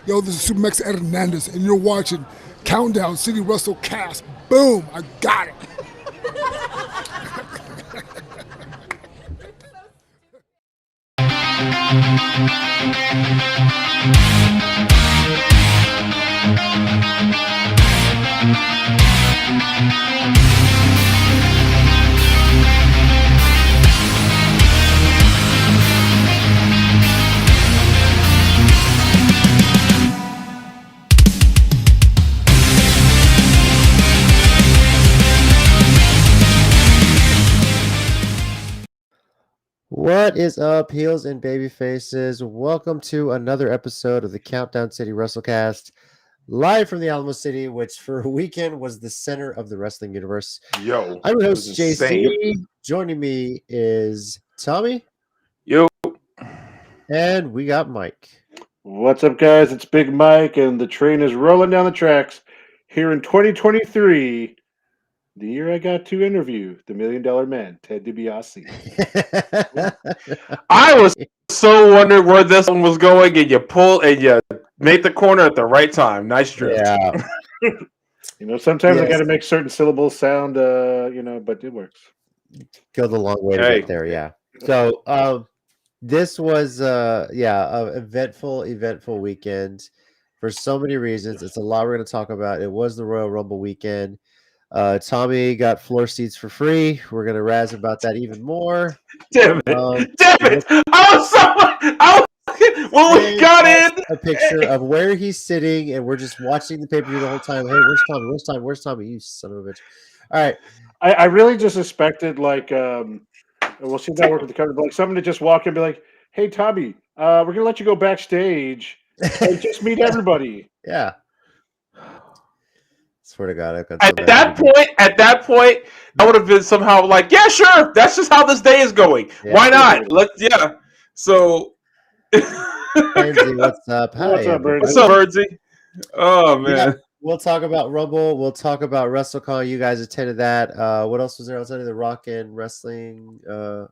Yo, this is Supermax Hernandez, and you're watching Countdown City WrestleCast. Boom! I got it. What is up, heels and baby faces? Welcome to another episode of the Countdown City WrestleCast, live from the Alamo City, which for a weekend was the center of the wrestling universe. Yo, I'm your host, it was insane. JC. Joining me is Tommy. Yo. And we got Mike. What's up, guys? It's Big Mike, and the train is rolling down the tracks here in 2023, the year I got to interview the $1 Million Man, Ted DiBiase. I was so wondering where this one was going, and you pulled and you made the corner at the right time. Nice drift. Yeah. Sometimes I Yes. got to make certain syllables sound, but it works. Go the long way to get there, yeah. So, this was, an eventful weekend for so many reasons. It's a lot we're going to talk about. It was the Royal Rumble weekend. Tommy got floor seats for free. We're going to razz about that even more. Damn it. When we got in. A picture of where he's sitting, and we're just watching the pay-per-view the whole time. Hey, where's Tommy? Where's Tommy? Where's Tommy? You son of a bitch. All right. I really just expected, we'll see if that works with the cover, but someone to just walk in and be like, hey, Tommy, we're going to let you go backstage and just meet everybody. Yeah. Swear to God, At that point, I would have been somehow like, yeah, sure. That's just how this day is going. Yeah. Why not? So. Bernsey, what's up? Hi, What's up, Bernsey? What's up, Bernsey? Oh, man. We'll talk about Rumble. We'll talk about WrestleCon. You guys attended that. What else was there outside of the Rock and Wrestling?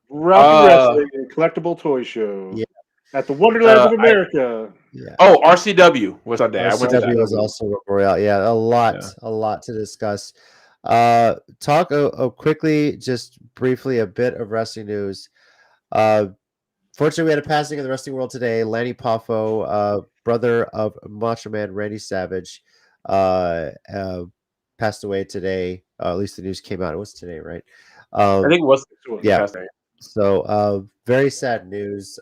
Wrestling and Collectible Toy Show. Yeah. At the Wonderland of America. RCW was on there. RCW was also Royale. Yeah, a lot to discuss. Talk quickly, just briefly, a bit of wrestling news. Fortunately, we had a passing in the wrestling world today. Lanny Poffo, brother of Macho Man Randy Savage, passed away today. At least the news came out. It was today, right? I think it was. Yeah. So, very sad news.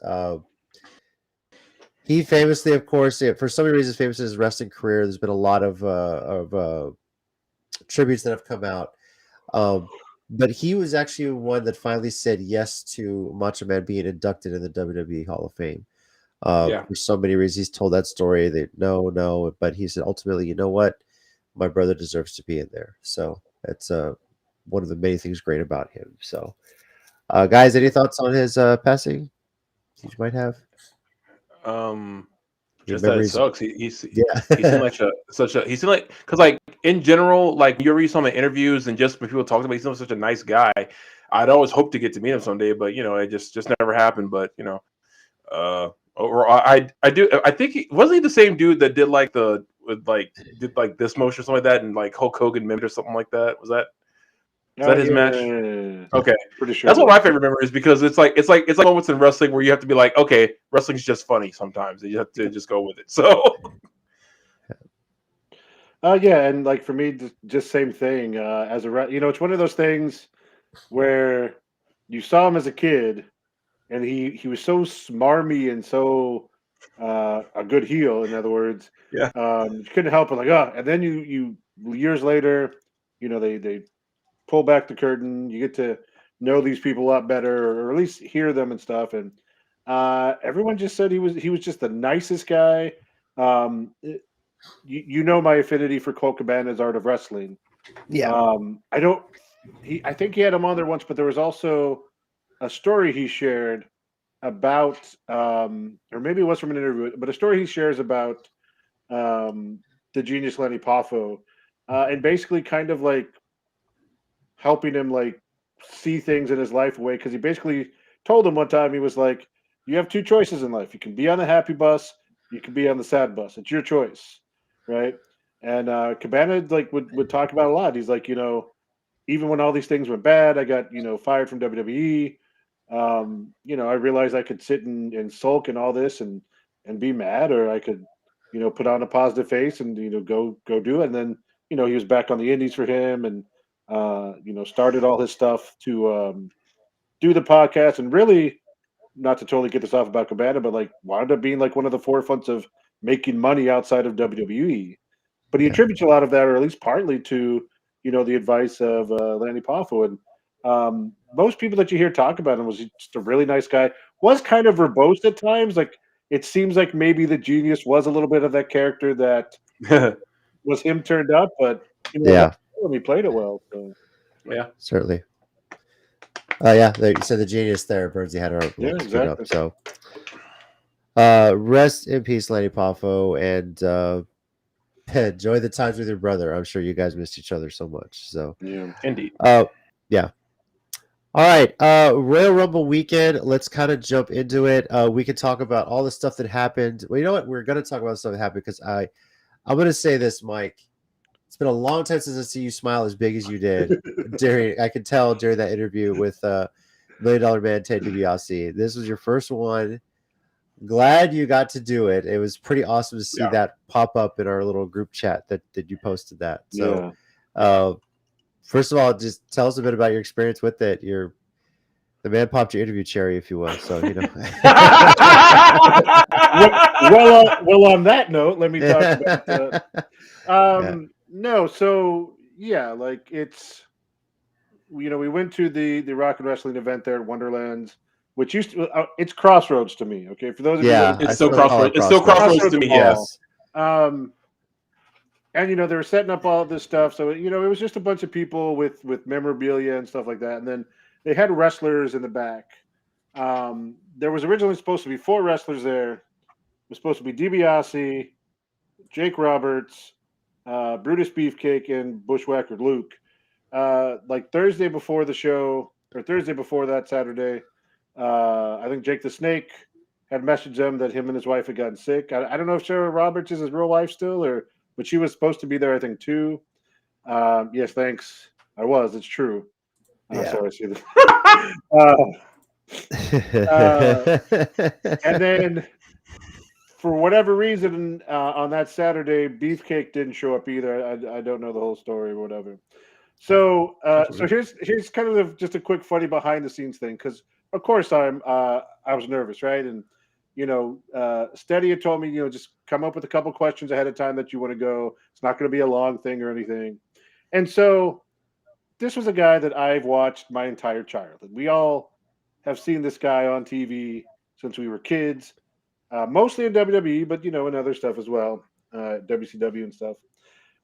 He famously, of course, for so many reasons, famous in his wrestling career. There's been a lot of tributes that have come out. But he was actually one that finally said yes to Macho Man being inducted in the WWE Hall of Fame. For so many reasons, he's told that story. No, but he said ultimately, you know what, my brother deserves to be in there. So that's one of the many things great about him. So, guys, any thoughts on his passing? You might have. Just that it sucks. He seemed like because like in general, like you read some of the interviews and just when people talk about him, he seems such a nice guy. I'd always hoped to get to meet him someday, but it just never happened. But I think he wasn't the same dude that did like this motion or something like that, and like Hulk Hogan mimicked or something like that. Was that his match? Okay, pretty sure. That's what my favorite memory is because it's like moments in wrestling where you have to be like, okay, wrestling's just funny sometimes. You have to just go with it. So, and like for me, just same thing. As it's one of those things where you saw him as a kid, and he was so smarmy and so a good heel. In other words, yeah, you couldn't help it. And then you years later, they pull back the curtain, you get to know these people a lot better, or at least hear them and stuff. And everyone just said he was just the nicest guy. My affinity for Colt Cabana's Art of Wrestling. Yeah. I think he had him on there once, but there was also a story he shared about, or maybe it was from an interview, but a story he shares about the genius Lenny Poffo, and basically kind of like helping him like see things in his life away, because he basically told him one time, he was like, you have two choices in life. You can be on the happy bus You could be on the sad bus. It's your choice, right? And Cabana like would talk about it a lot. He's like, even when all these things went bad, I got fired from WWE. I realized I could sit and sulk and all this and be mad, or I could put on a positive face and go do it. And then he was back on the indies for him, and started all his stuff to do the podcast, and really, not to totally get this off about Cabana, but like wound up being like one of the forefronts of making money outside of WWE. But he attributes a lot of that, or at least partly, to the advice of Lanny Poffo. And most people that you hear talk about him was just a really nice guy. Was kind of verbose at times. Like it seems like maybe the genius was a little bit of that character that was him turned up, but he played it well. So. Yeah, certainly. You said the genius there. Bernsey had our exactly. up. So, rest in peace, Lanny Poffo, and enjoy the times with your brother. I'm sure you guys missed each other so much. So, yeah, indeed. Yeah. All right. Royal Rumble weekend. Let's kind of jump into it. We can talk about all the stuff that happened. Well, you know what? We're going to talk about stuff that happened because I'm going to say this, Mike. It's been a long time since I see you smile as big as you did I could tell during that interview with $1 Million Man Ted DiBiase. This was your first one. Glad you got to do it. It was pretty awesome to see that pop up in our little group chat that you posted that. So, first of all, just tell us a bit about your experience with it. The man popped your interview cherry, if you will. So well, on that note, let me talk about. No, so like it's we went to the Rock and Wrestling event there at Wonderlands, which used to it's Crossroads to me. Okay, for those of you, it's still Crossroads. It's still Crossroads to me. Yes. And they were setting up all of this stuff, so it was just a bunch of people with memorabilia and stuff like that, and then they had wrestlers in the back. There was originally supposed to be 4 wrestlers there. It was supposed to be DiBiase, Jake Roberts, Brutus Beefcake, and Bushwhacker Luke. Like Thursday before the show, or Thursday before that Saturday, I think Jake the Snake had messaged them that him and his wife had gotten sick. I don't know if Sarah Roberts is his real wife still, but she was supposed to be there, I think, too. Yes, thanks. I was. It's true. Sorry, I see that. And then, for whatever reason, on that Saturday, Beefcake didn't show up either. I don't know the whole story or whatever. So, here's kind of just a quick funny behind the scenes thing, because of course I was nervous, right? And Steady had told me, just come up with a couple questions ahead of time that you want to go. It's not going to be a long thing or anything. And so, this was a guy that I've watched my entire childhood. We all have seen this guy on TV since we were kids. Mostly in WWE, but in other stuff as well, WCW and stuff.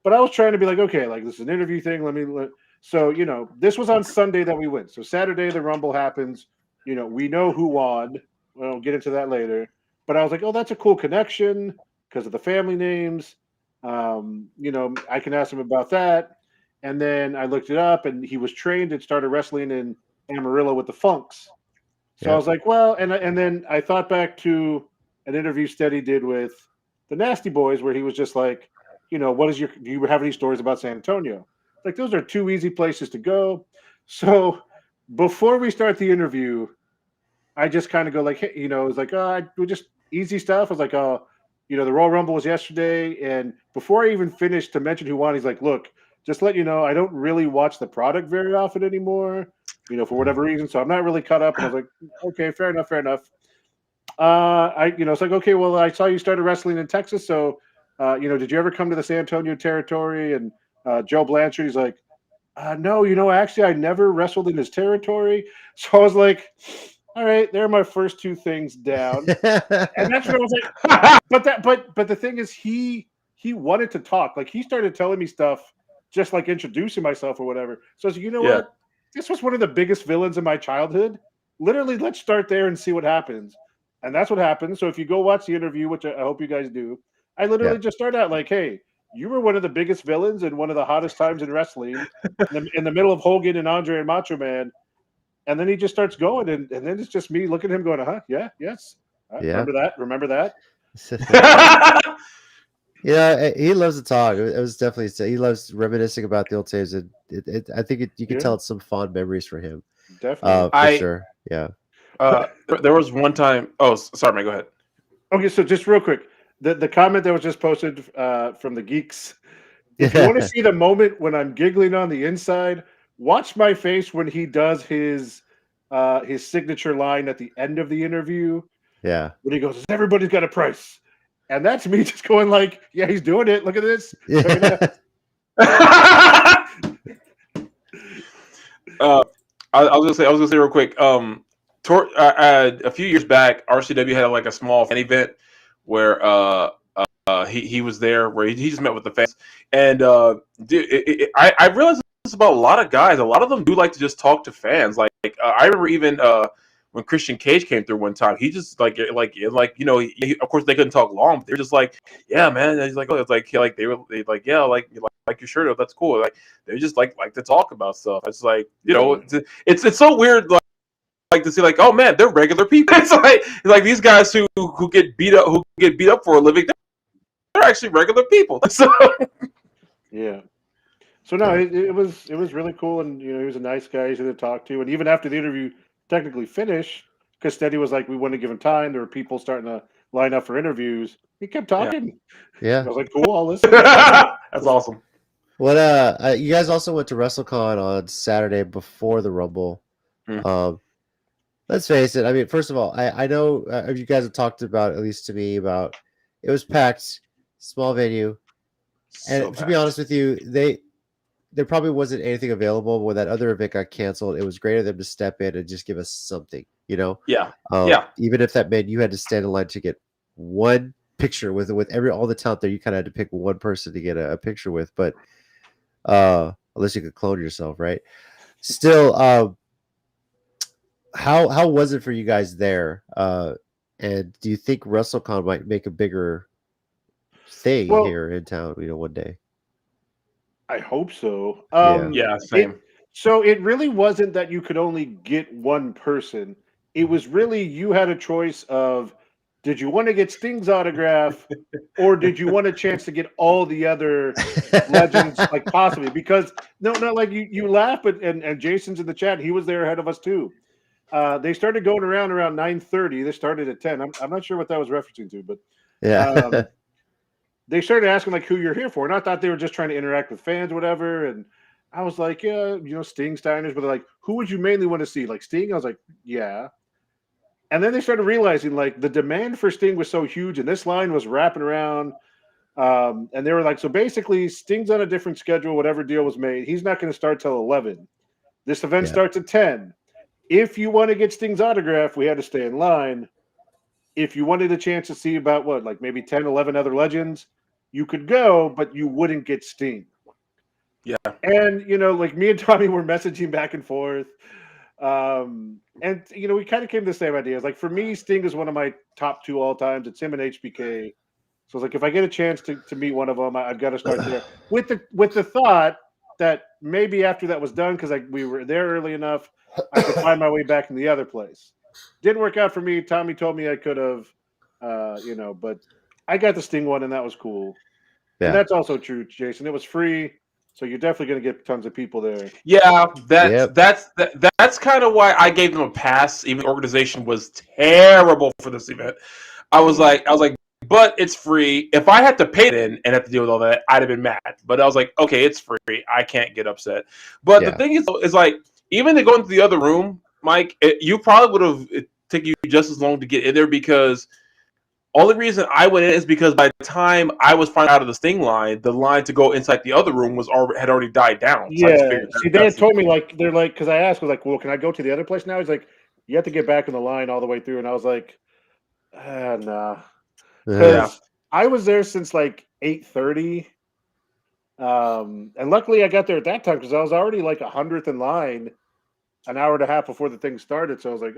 But I was trying to be like, okay, like this is an interview thing. So this was on Sunday that we went. So Saturday the Rumble happens. We know who won. We'll get into that later. But I was like, oh, that's a cool connection because of the family names. I can ask him about that. And then I looked it up, and he was trained and started wrestling in Amarillo with the Funks. So I was like, well, and then I thought back to an interview Steady did with the Nasty Boys, where he was just like, do you have any stories about San Antonio? Like, those are 2 easy places to go. So before we start the interview, I just kind of go like, hey, it was like, we just easy stuff. I was like, the Royal Rumble was yesterday. And before I even finished to mention who won, he's like, look, just to let you know, I don't really watch the product very often anymore, for whatever reason. So I'm not really caught up. And I was like, okay, fair enough. It's like, okay, well, I saw you started wrestling in Texas. So, did you ever come to the San Antonio territory? And Joe Blanchard, he's like, no, actually, I never wrestled in his territory. So I was like, all right, there are my first 2 things down. And that's what I was like, but the thing is, he wanted to talk. Like, he started telling me stuff, just like introducing myself or whatever. So I was like, what? This was one of the biggest villains in my childhood. Literally, let's start there and see what happens. And that's what happened. So if you go watch the interview, which I hope you guys do, I literally just start out like, hey, you were one of the biggest villains and one of the hottest times in wrestling in the middle of Hogan and Andre and Macho Man. And then he just starts going. And then it's just me looking at him going, yes. Remember that? Yeah, he loves to talk. It was definitely he loves reminiscing about the old times, and I think you can tell it's some fond memories for him. Definitely. For sure. Yeah. There was one time. Oh, sorry, man. Go ahead. Okay, so just real quick, the comment that was just posted from the geeks. If you want to see the moment when I'm giggling on the inside, watch my face when he does his signature line at the end of the interview. Yeah. When he goes, "Everybody's got a price," and that's me just going like, "Yeah, he's doing it. Look at this." Yeah. I was gonna say real quick. A few years back, RCW had like a small fan event where he was there, where he just met with the fans, and dude, I realized this about a lot of guys. A lot of them do like to just talk to fans. Like I remember even when Christian Cage came through one time, he just like of course they couldn't talk long, but they're just like, yeah, man. And he's like, oh, it's like they were like, yeah, like your shirt, oh, that's cool. Like they just like to talk about stuff. It's like it's so weird. Like to see, like, oh man, they're regular people. It's like these guys who get beat up for a living, they're actually regular people. So yeah. So no, it was really cool, and he was a nice guy, easy to talk to, and even after the interview technically finished, because Steady was like, we want to give him time. There were people starting to line up for interviews. He kept talking. Yeah. I was like, cool, I'll listen. That's awesome. What you guys also went to WrestleCon on Saturday before the Rumble. Let's face it. I mean, first of all, I know you guys have talked about, at least to me, about it was packed, small venue, and to be honest with you, there probably wasn't anything available when that other event got canceled. It was great of them to step in and just give us something, Yeah. Even if that meant you had to stand in line to get one picture with all the talent there, you kind of had to pick one person to get a picture with. But unless you could clone yourself, right? Still, how was it for you guys there? And do you think WrestleCon might make a bigger thing here in town, one day? I hope so. Yeah, same. So it really wasn't that you could only get one person. It was really you had a choice of, did you want to get Sting's autograph or did you want a chance to get all the other legends like possibly? Because no, like you laugh, but and Jason's in the chat. He was there ahead of us too. They started going around 9:30. They started at 10. I'm not sure what that was referencing to, but yeah. They started asking like who you're here for. And I thought they were just trying to interact with fans, whatever. And I was like, yeah, Sting, Steiners, but they're like, who would you mainly want to see? Like Sting? I was like, yeah. And then they started realizing like the demand for Sting was so huge and this line was wrapping around. And they were like, so basically Sting's on a different schedule, whatever deal was made. He's not going to start till 11. This event starts at 10. If you want to get Sting's autograph, we had to stay in line. If you wanted a chance to see about like maybe 10, 11 other legends, you could go, but you wouldn't get Sting. Yeah. And, like me and Tommy were messaging back and forth. And, we kind of came to the same idea. Like for me, Sting is one of my top two all times. It's him and HBK. So it's like, if I get a chance to meet one of them, I've got to start there with the thought that maybe after that was done, because we were there early enough, I could find my way back in the other place. Didn't work out for me. Tommy told me I could have, but I got the Sting one, and that was cool. Yeah. And that's also true, Jason. It was free, so you're definitely going to get tons of people there. Yeah, that's kind of why I gave them a pass. Even the organization was terrible for this event. I was like, but it's free. If I had to pay it in and have to deal with all that, I'd have been mad. But I was like, okay, it's free. I can't get upset. But the thing is like, even to go into the other room, Mike, you probably would have taken you just as long to get in there, because only reason I went in is because by the time I was finally out of the Sting line, the line to go inside the other room had already died down. So See, they had told me they're like, because I asked, well, can I go to the other place now? He's like, you have to get back in the line all the way through, and I was like, nah, because I was there since like 8:30, and luckily I got there at that time because I was already like 100th in line, an hour and a half before the thing started. So I was like,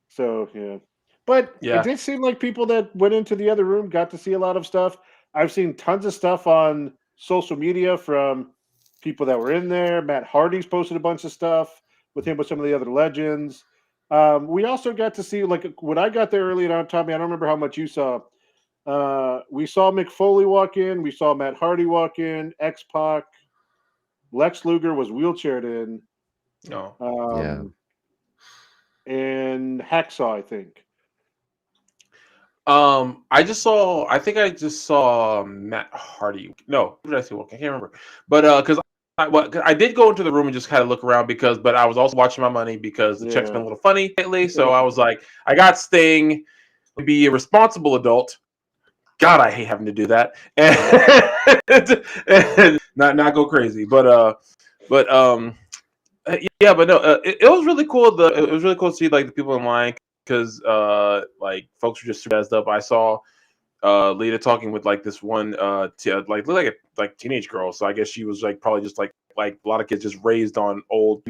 so yeah. But it did seem like people that went into the other room got to see a lot of stuff. I've seen tons of stuff on social media from people that were in there. Matt Hardy's posted a bunch of stuff with him with some of the other legends. We also got to see, like, when I got there early on, Tommy, I don't remember how much you saw. We saw Mick Foley walk in. We saw Matt Hardy walk in. X-Pac. Lex Luger was wheelchaired in. No. And Hacksaw, I think. I think I just saw Matt Hardy. No, who did I see? I can't remember. But because I did go into the room and just kind of look around but I was also watching my money because the check's been a little funny lately. So I was like, I got Sting, be a responsible adult. God, I hate having to do that and not go crazy. But no, it was really cool. It was really cool to see like the people in line because like folks were just jazzed up. I saw Lita talking with like this one looked like teenage girl. So I guess she was like probably just like a lot of kids just raised on old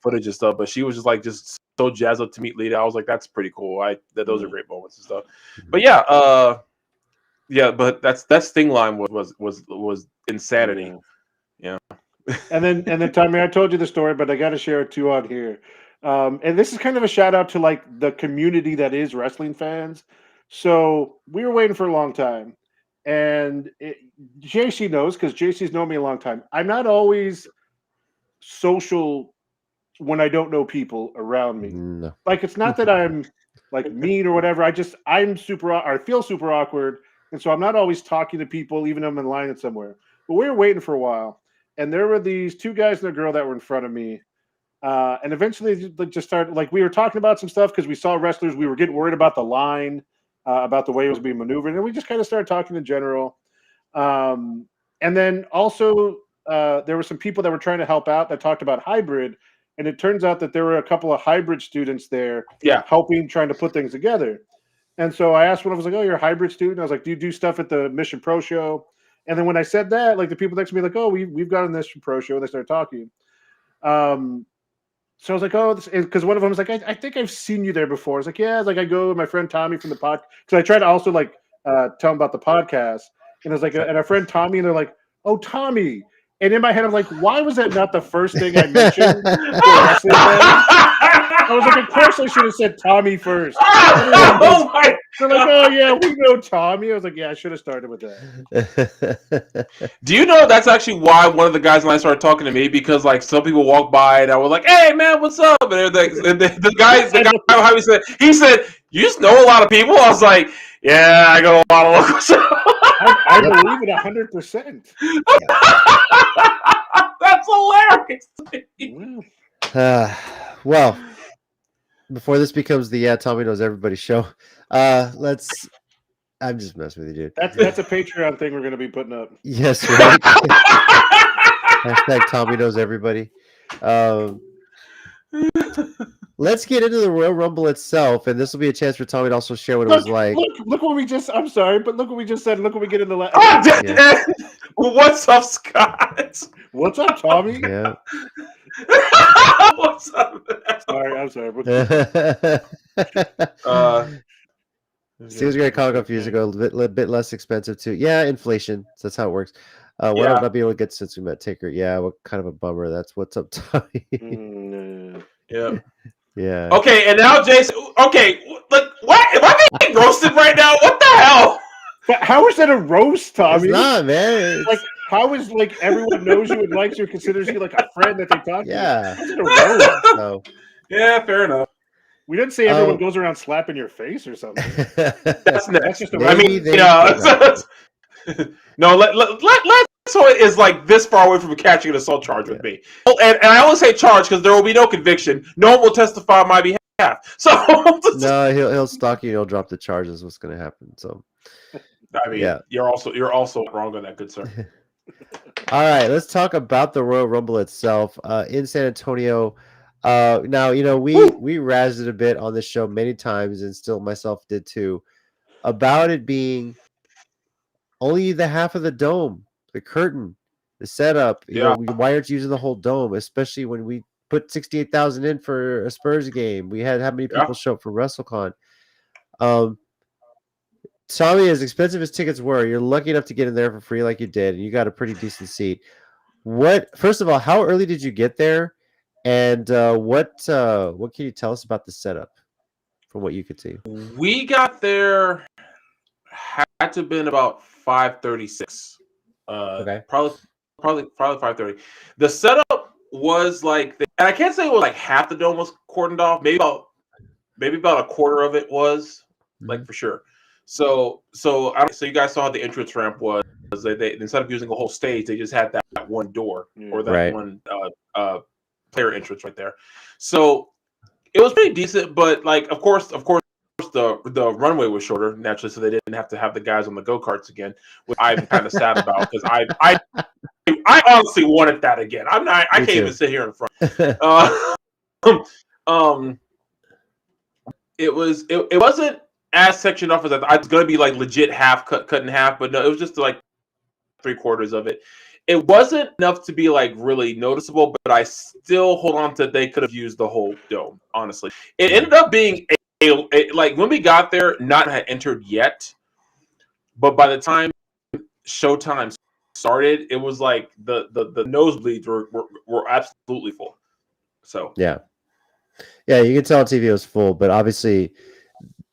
footage and stuff. But she was just so jazzed up to meet Lita. I was like, that's pretty cool. Those are great moments and stuff. But but that Sting line was insanity. Yeah. and then Tommy, I told you the story, but I got to share it too on here. And this is kind of a shout out to like the community that is wrestling fans. So we were waiting for a long time, and JC knows because JC's known me a long time. I'm not always social when I don't know people around me. No. Like, it's not that I'm like mean or whatever. I feel super awkward, and so I'm not always talking to people, even if I'm in line somewhere. But we were waiting for a while, and there were these two guys and a girl that were in front of me. And eventually they just started, like, we were talking about some stuff because we saw wrestlers. We were getting worried about the line, about the way it was being maneuvered. And we just kind of started talking in general. And then also there were some people that were trying to help out that talked about hybrid. And it turns out that there were a couple of hybrid students there helping, trying to put things together. And so I asked one, I was like, oh, you're a hybrid student? I was like, do you do stuff at the Mission Pro show? And then when I said that, like, the people next to me were like, oh, we've got on this Pro show. And they started talking. So I was like, oh, because one of them was like, I think I've seen you there before. I was like, yeah, like I go with my friend Tommy from the pod. Because I tried to also like tell them about the podcast. And I was like, and our friend Tommy, and they're like, oh, Tommy. And in my head, I'm like, why was that not the first thing I mentioned to a wrestling fan? I was like, of course I should have said Tommy first. Oh my! They're like, oh yeah, we know Tommy. I was like, yeah, I should have started with that. Do you know that's actually why one of the guys when I started talking to me, because like some people walk by and I was like, hey man, what's up? And the guy he said, you just know a lot of people. I was like, yeah, I go a lot of local shows. I believe it 100%. That's hilarious. Well, before this becomes the Tommy Knows Everybody show, I'm just messing with you, dude. That's a Patreon thing we're going to be putting up. Yes, right. Hashtag Tommy Knows Everybody. Let's get into the Royal Rumble itself, and this will be a chance for Tommy to also share what it was like. Look what we just. I'm sorry, but look what we just said. Look what we get in the last. What's up, Scott? What's up, Tommy? Yeah. What's up? I'm sorry. Seems great. Comic years ago, a bit less expensive too. Yeah, inflation. So that's how it works. Why not be able to get since we met Taker? Yeah, what kind of a bummer. That's what's up, Tommy. Yeah. Yeah. Okay, and now Jason. Okay, like what? Am I being roasted right now? What the hell? But how is that a roast, Tommy? It's not, man. Like, how is like everyone knows you and likes you and considers you like a friend that they talk to? Yeah. How's it a roast? So, yeah, fair enough. We didn't say everyone goes around slapping your face or something. That's just a no, let's so it is like this far away from catching an assault charge with me. And I only say charge because there will be no conviction. No one will testify on my behalf. So no, he'll stalk you. He'll drop the charges. What's going to happen? So, I mean, you're also wrong on that, good sir. All right, let's talk about the Royal Rumble itself in San Antonio. Now, we razzed it a bit on this show many times, and still myself did too, about it being only the half of the dome, the curtain, the setup. Why aren't you using the whole dome? Especially when we put 68,000 in for a Spurs game. We had how many people show up for WrestleCon? Tommy, as expensive as tickets were, you're lucky enough to get in there for free, like you did, and you got a pretty decent seat. First of all, how early did you get there? And what can you tell us about the setup from what you could see? We got there, had to have been about 5:36. Okay. Probably 5:30. The setup was like, and I can't say it was like half the dome was cordoned off. Maybe about a quarter of it was, like, for sure. So you guys saw how the entrance ramp was. They instead of using a whole stage, they just had that one door or that one player entrance right there. So it was pretty decent, but like, of course, the runway was shorter naturally, so they didn't have to have the guys on the go-karts again, which I'm kind of sad about because I honestly wanted that again. I can't even sit here in front. It wasn't as sectioned off as I thought. I was going to be like legit cut in half, but no, it was just like 3/4 of it. It wasn't enough to be like really noticeable, but I still hold on to they could have used the whole dome. Honestly, it ended up being like when we got there, not had entered yet, but by the time showtime started, it was like the nosebleeds were absolutely full. So yeah, you could tell on TV it was full, but obviously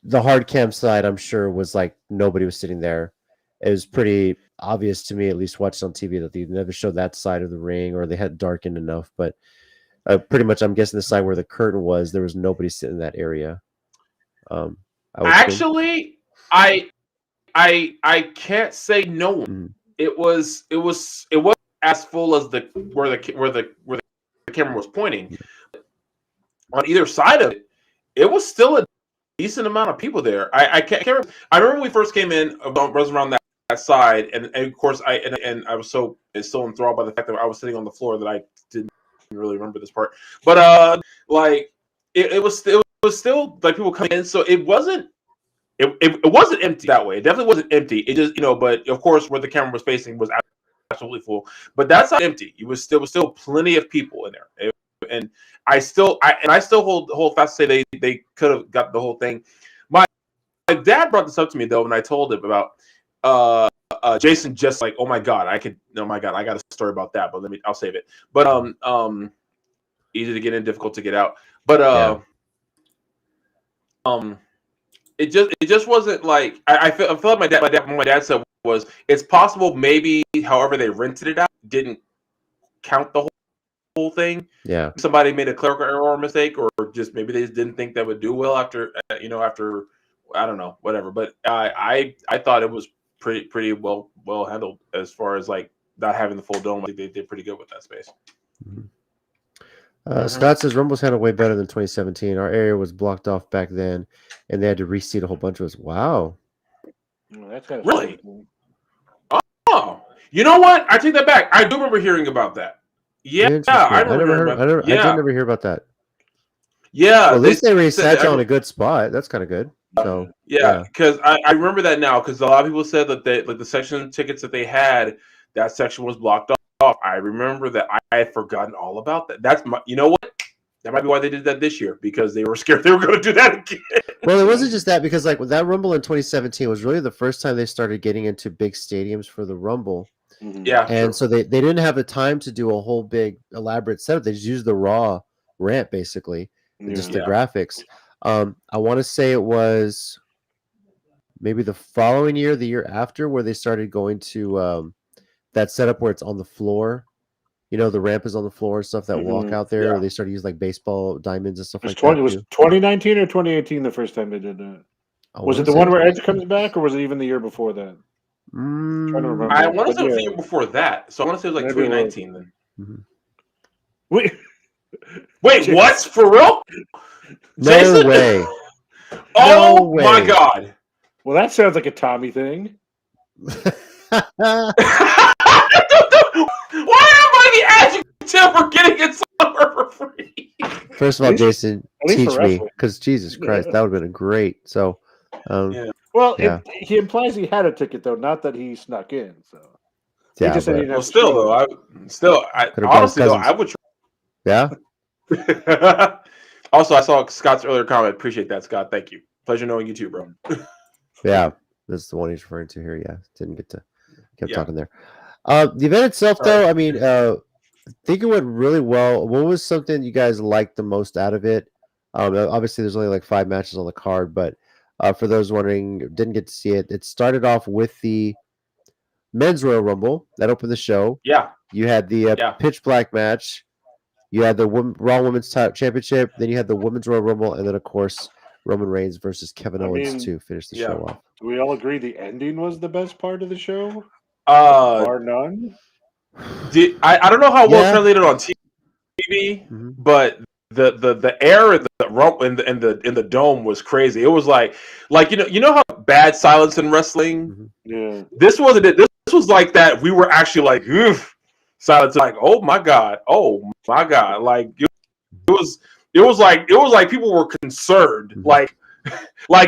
the hard cam side, I'm sure, was like nobody was sitting there. It was pretty obvious to me, at least watched on TV, that they never showed that side of the ring, or they had darkened enough. But pretty much, I'm guessing the side where the curtain was, there was nobody sitting in that area. Actually, I can't say no one. Mm-hmm. It was as full as where the camera was pointing. On either side of it, it was still a decent amount of people there. I can't remember. I remember when we first came in, was around that side, and of course I was so enthralled by the fact that I was sitting on the floor that I didn't really remember this part. But like it was still like people coming in, so it wasn't empty that way. It definitely wasn't empty. It just, but of course where the camera was facing was absolutely full. But that's not empty. It was still plenty of people in there. And I still hold fast to say they could have got the whole thing. My dad brought this up to me though, and I told him about Jason, just like, oh my god, I got a story about that, but I'll save it. But easy to get in, difficult to get out. But it just wasn't like I feel like my dad said was, it's possible maybe however they rented it out didn't count the whole thing. Yeah, somebody made a clerical error or mistake, or just maybe they just didn't think that would do well after after I don't know, whatever. But I thought it was pretty well handled as far as like not having the full dome. Like they did pretty good with that space. Scott says Rumble's handled way better than 2017. Our area was blocked off back then, and they had to reseat a whole bunch of us. Wow. That's kind of really cool. Oh, you know what? I take that back. I do remember hearing about that. Yeah, I didn't never hear about that. Yeah, well, at least they reset you on a good spot. That's kind of good. So yeah, because I remember that now, because a lot of people said that the section tickets that they had, that section was blocked off. I remember that. I had forgotten all about that. That's you know what? That might be why they did that this year, because they were scared they were going to do that again. Well, it wasn't just that, because like with that Rumble in 2017 was really the first time they started getting into big stadiums for the Rumble. Yeah, and so they didn't have the time to do a whole big elaborate setup. They just used the raw ramp basically, just the graphics. I want to say it was maybe the following year, the year after, where they started going to that setup where it's on the floor. The ramp is on the floor and stuff. That walk out there, or they started using like baseball diamonds and stuff like that. It was 2019 or 2018 the first time they did that. Was it the one where Edge comes back, or was it even the year before that? I'm trying to remember. I want to say it was the year before that, so I want to say it was like 2019 then. Wait, what? For real? No Jason? way. Oh no way. My god. Well, that sounds like a Tommy thing. Why am I the adjective for getting it somewhere for free? First of all, Jason, teach me, because Jesus Christ, that would have been great. So, Well, he implies he had a ticket though, not that he snuck in. So, yeah, he just said he didn't have still though, I honestly though, I would try. Yeah. Also, I saw Scott's earlier comment. Appreciate that, Scott. Thank you. Pleasure knowing you too, bro. Yeah, this is the one he's referring to here. Yeah, didn't get to kept talking there. The event itself, though, I mean, think it went really well. What was something you guys liked the most out of it? Obviously, there's only like 5 matches on the card, but for those wondering, didn't get to see it, it started off with the men's Royal Rumble that opened the show. Yeah. You had the pitch black match. You had the Raw Women's Championship. Then you had the Women's Royal Rumble, and then of course Roman Reigns versus Kevin Owens to finish the show off. Do we all agree the ending was the best part of the show? Bar none. I don't know how well translated on TV, but the air in the rump in the dome was crazy. It was like you know how bad silence in wrestling. Yeah, this wasn't it. This was like that. We were actually like silence, like oh my god, like it was like people were concerned, like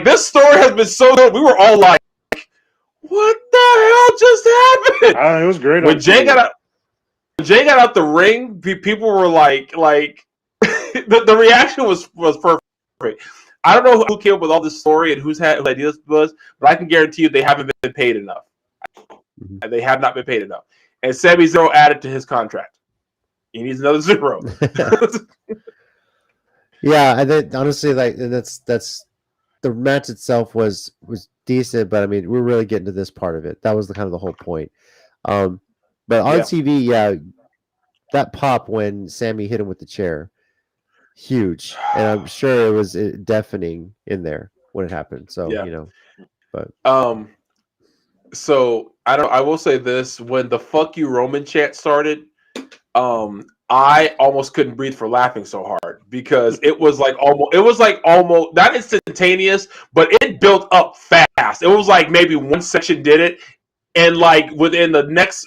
this story has been so good. We were all like, what the hell just happened? It was great. When Jay got out the ring, people were like the reaction was perfect. I don't know who came up with all this story and whose ideas it was, but I can guarantee you they haven't been paid enough. And they have not been paid enough. And Sami Zayn added to his contract. He needs another 0. Yeah, and then honestly, like, and that's the match itself was decent, but I mean, we're really getting to this part of it. That was the kind of the whole point. But on TV, that pop when Sammy hit him with the chair, huge, and I'm sure it was deafening in there when it happened. So but so I will say this: when the "fuck you Roman" chant started, I almost couldn't breathe for laughing so hard because it was like almost not instantaneous, but it built up fast. It was like maybe one section did it, and like within the next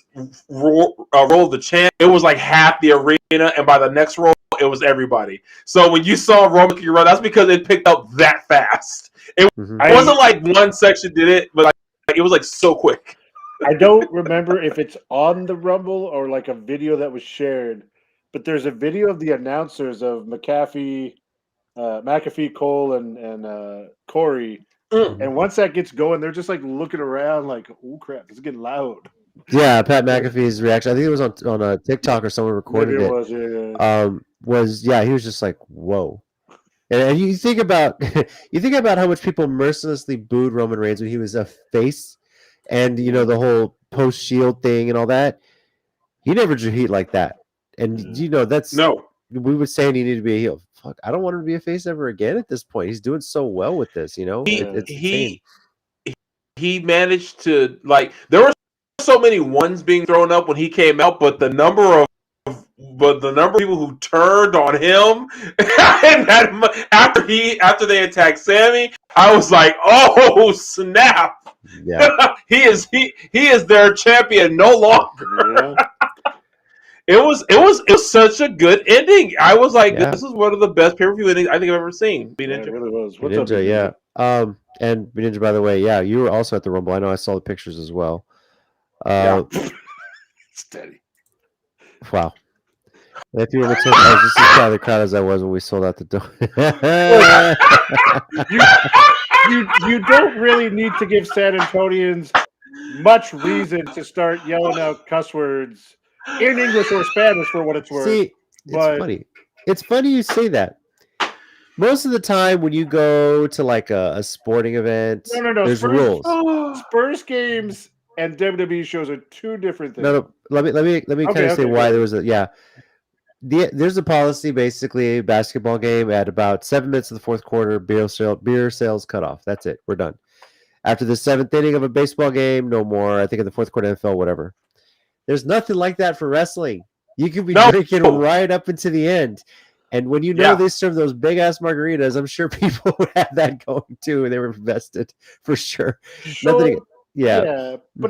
roll of the chant, it was like half the arena, and by the next roll, it was everybody. So when you saw Roman kick run, that's because it picked up that fast. It wasn't like one section did it, but like it was like so quick. I don't remember if it's on the Rumble or like a video that was shared, but there's a video of the announcers of McAfee, Cole, and Corey. And once that gets going, they're just like looking around like, oh crap, it's getting loud. Yeah, Pat McAfee's reaction. I think it was on a TikTok or someone recorded it. He was just like, whoa. And you think about how much people mercilessly booed Roman Reigns when he was a face, and the whole post Shield thing and all that. He never drew heat like that, and that's we were saying he needed to be a heel. Fuck, I don't want him to be a face ever again at this point. He's doing so well with this, He managed to, like, there were so many ones being thrown up when he came out, but the number of people who turned on him after they attacked Sammy, I was like, oh snap! Yeah, he is their champion no longer. Yeah. It was such a good ending. I was like, this is one of the best pay-per-view endings I think I've ever seen. It really was. What's up, Ninja? And Ninja, by the way, you were also at the Rumble. I know I saw the pictures as well. Steady. Wow. If you were to I was just as proud of the crowd as I was when we sold out the door. you don't really need to give San Antonians much reason to start yelling out cuss words in English or Spanish for what it's worth. See, it's funny. It's funny you say that. Most of the time when you go to like a sporting event, there's rules. Spurs games and WWE shows are two different things. No, let me kind of say why there was there's a policy, basically, basketball game at about 7 minutes of the fourth quarter, beer sales cut off. That's it. We're done. After the 7th inning of a baseball game, no more. I think in the fourth quarter NFL, whatever. There's nothing like that for wrestling. You can be drinking right up into the end. And when they serve those big ass margaritas, I'm sure people would have that going too, and they were invested for sure. But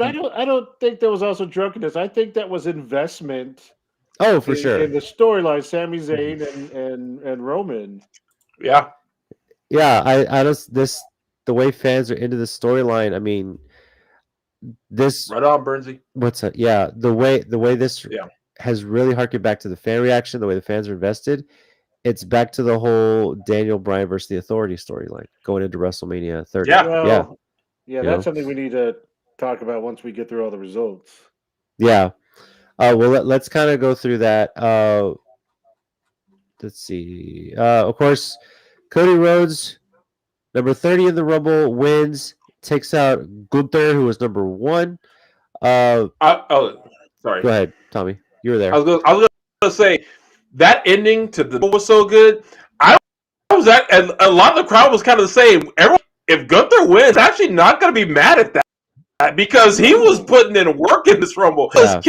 I don't think that was also drunkenness. I think that was investment. Oh, for sure. In the storyline, Sami Zayn and Roman. Yeah. Yeah, I just the way fans are into the storyline. I mean, this right on, Bernsey. What's that? Yeah, the way this has really harkened back to the fan reaction, the way the fans are invested. It's back to the whole Daniel Bryan versus the Authority storyline going into WrestleMania 30. Yeah, that's something we need to talk about once we get through all the results. Yeah. Well, let's kind of go through that. Let's see. Of course, Cody Rhodes, number 30 in the Rumble, wins, takes out Gunther, who was number 1. Sorry. Go ahead, Tommy. You were there. I was going to say that ending to the was so good. I was at, and a lot of the crowd was kind of the same. Everyone, if Gunther wins, actually not going to be mad at that because he was putting in work in this Rumble. Yeah.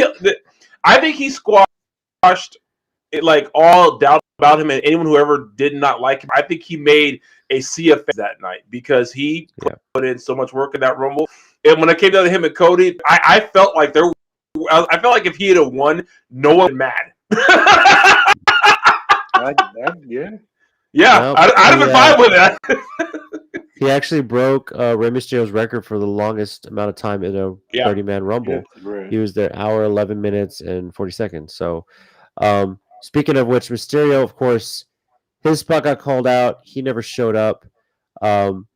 I think he squashed it, like all doubt about him, and anyone who ever did not like him. I think he made a sea of fans that night because he put in so much work in that Rumble. And when it came down to him and Cody, I felt like I felt like if he had won, no one would be mad. Yeah, I'd have been fine with that. He actually broke Rey Mysterio's record for the longest amount of time in a 30-man Rumble. Right. He was there hour, 11 minutes, and 40 seconds. So, speaking of which, Mysterio, of course, his spot got called out. He never showed up.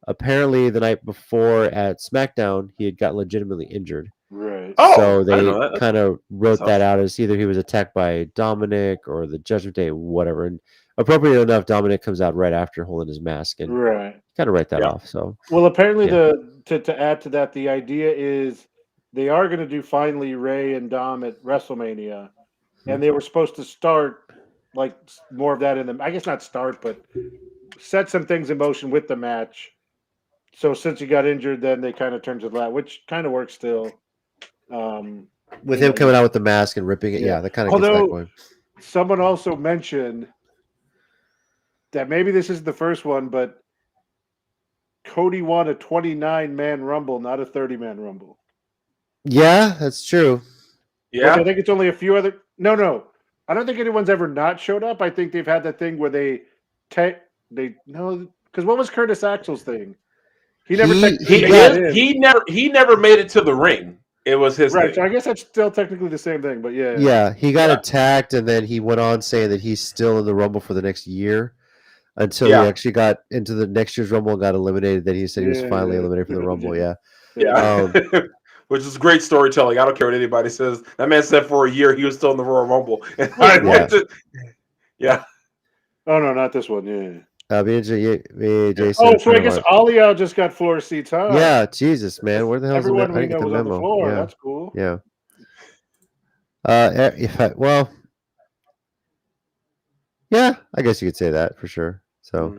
Apparently, the night before at SmackDown, he had got legitimately injured. Right. So they kind of wrote that out as either he was attacked by Dominic or the Judgment Day, whatever. And appropriately enough, Dominic comes out right after holding his mask and kind of write that off. So well, apparently to add to that, the idea is they are going to do finally Ray and Dom at WrestleMania, and they were supposed to start like more of that in them. I guess not start, but set some things in motion with the match. So since he got injured, then they kind of turned to that, which kind of works still. With him coming out with the mask and ripping it, that kind of gets that going. Someone also mentioned that maybe this is the first one, but Cody won a 29-man Rumble, not a 30-man Rumble. Yeah, that's true. Yeah, I think it's only a few other. No, I don't think anyone's ever not showed up. I think they've had that thing where because what was Curtis Axel's thing? He never made it to the ring. It was his thing. So I guess that's still technically the same thing, but yeah, he got attacked, and then he went on saying that he's still in the Rumble for the next year until he actually got into the next year's Rumble and got eliminated. Then he said he was finally eliminated from the Rumble. Yeah. Which is great storytelling. I don't care what anybody says. That man said for a year he was still in the Royal Rumble. Oh no, not this one. Yeah. Jason. Oh, so I guess Aliyah just got floor seats, huh? Yeah, Jesus, man, where the hell is everyone I we didn't know get the was on memo. the floor? Yeah. That's cool. Yeah. Yeah, I guess you could say that for sure. So,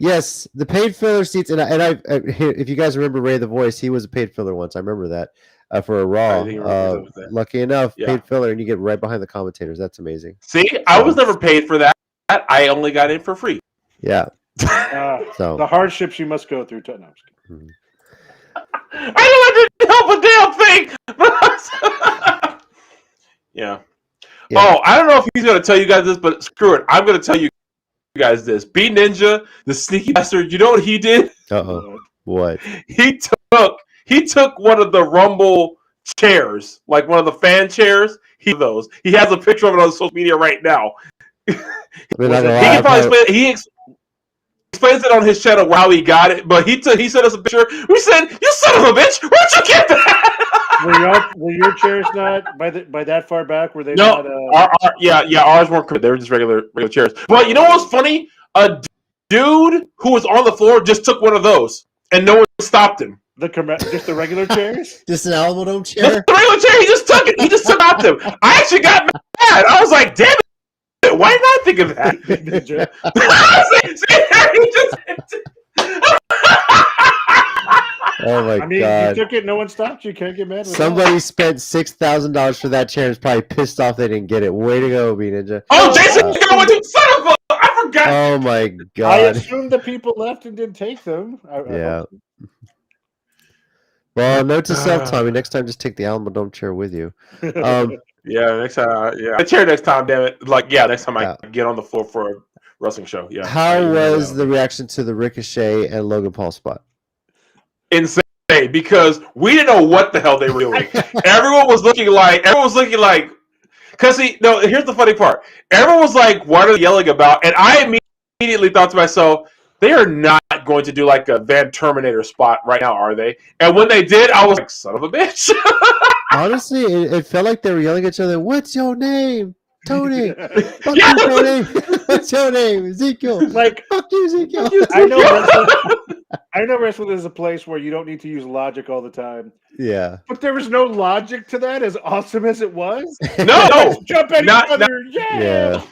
yes, the paid filler seats, and I, if you guys remember Ray the Voice, he was a paid filler once. I remember that for a Raw. Lucky enough, paid filler, and you get right behind the commentators. That's amazing. See, I was never paid for that. I only got in for free. Yeah. So the hardships you must go through. No, I didn't help a damn thing. Yeah. Oh, I don't know if he's going to tell you guys this, but screw it. I'm going to tell you guys this. B Ninja, the sneaky bastard, you know what he did? Uh-oh. What? He took one of the Rumble chairs, like one of the fan chairs. He has a picture of it on social media right now. He can probably explain it. He explains it on his channel how he got it, but he sent us a picture. We said, "You son of a bitch! Where'd you get that?" Were your chairs not by that far back? Were they? No, ours weren't. They were just regular chairs. But you know what's funny? A dude who was on the floor just took one of those, and no one stopped him. Just the regular chairs? Just an Alamo Dome chair? Just the regular chair. He just took it. He just took him. I actually got mad. I was like, "Damn it! Why did I think of that?" Oh my God! You took it. No one stopped you. Can't get mad. With Somebody spent $6,000 for that chair and is probably pissed off they didn't get it. Way to go, B Ninja! Oh, Jason, you got one too, son of a! I forgot. Oh my God! I assumed the people left and didn't take them. Well, note to self, Tommy. Next time, just take the Alamo Dome chair with you. Next time. The chair next time. Damn it! Next time I get on the floor for a wrestling show. Yeah. How was the reaction to the Ricochet and Logan Paul spot? Insane, because we didn't know what the hell they were doing. Everyone was looking like, because here's the funny part. Everyone was like, what are they yelling about? And I immediately thought to myself, they are not going to do like a Van Terminator spot right now, are they? And when they did, I was like, son of a bitch. Honestly, it felt like they were yelling at each other. What's your name, Tony? Fuck Yeah. you, Tony. What's your name, Ezekiel? Like, Fuck you, Ezekiel. I know wrestling is a place where you don't need to use logic all the time. Yeah. But there was no logic to that, as awesome as it was. No, Let's jump at each Not- other. Yeah.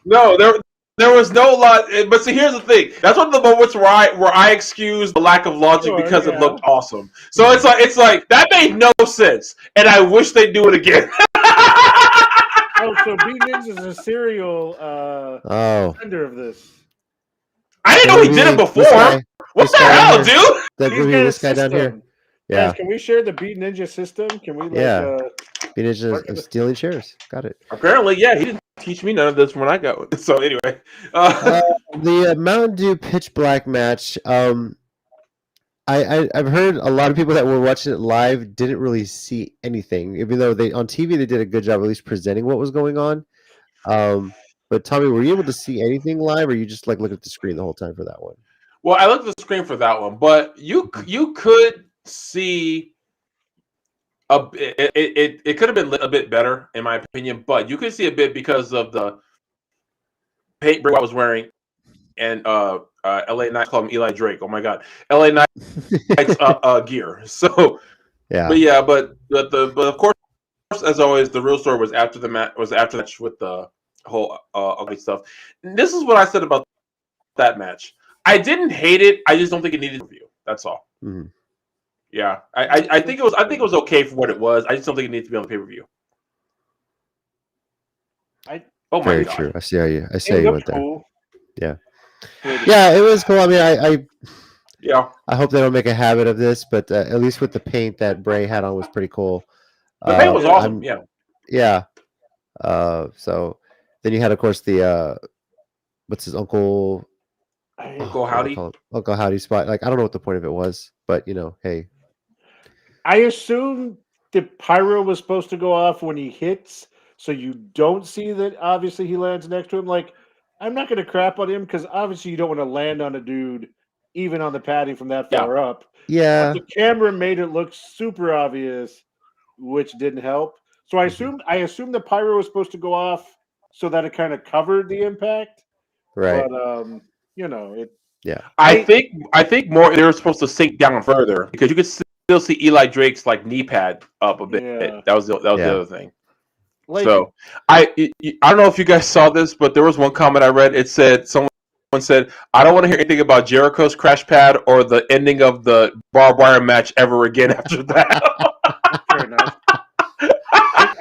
no, there was no lot. But see, here's the thing. That's one of the moments where I excuse the lack of logic Sure, because it yeah. looked awesome. So it's like that made no sense, and I wish they'd do it again. Oh, so B Ninja is a serial vendor of this. I didn't know he did it before. What the hell, dude? That He's movie, got a this guy down here. system. Yeah. Guys, can we share the B Ninja system? Can we Be Ninja stealing shares. Got it. Apparently, yeah, he didn't teach me none of this when I got. So anyway, The Mountain Dew Pitch Black match. I've heard a lot of people that were watching it live didn't really see anything, even though they on TV they did a good job at least presenting what was going on. But Tommy, were you able to see anything live, or you just like look at the screen the whole time for that one? well, I looked at the screen for that one, but you could see it could have been a bit better in my opinion, but you could see a bit because of the paint Bray Wyatt was wearing and LA Knight called him Eli Drake. Oh my God, LA Knight's gear. So Yeah. but of course, as always, the real story was after the match. Was after that with the whole ugly stuff. And this is what I said about that match. I didn't hate it. I just don't think it needed a review. That's all. Mm-hmm. Yeah, I think it was. I think it was okay for what it was. I just don't think it needs to be on the pay per view. Oh my Very God. true. I see how you went there. Cool. Yeah. Yeah, it was cool. I mean, I hope they don't make a habit of this, but at least with the paint that Bray had on was pretty cool. The paint was awesome. Yeah. So then you had, of course, the what's his Uncle Howdy. Uncle Howdy spot. Like, I don't know what the point of it was, but hey. I assume the pyro was supposed to go off when he hits, so you don't see that. Obviously, he lands next to him. Like, I'm not going to crap on him because obviously you don't want to land on a dude even on the padding from that far up. Yeah. But the camera made it look super obvious, which didn't help. So I assumed the pyro was supposed to go off so that it kind of covered the impact. Right. But it. Yeah. I think more they were supposed to sink down further because you could still see Eli Drake's like knee pad up a bit. Yeah. That was the other thing. Like, So I don't know if you guys saw this, but there was one comment I read. It said someone said, "I don't want to hear anything about Jericho's crash pad or the ending of the barbed wire match ever again after that." fair enough.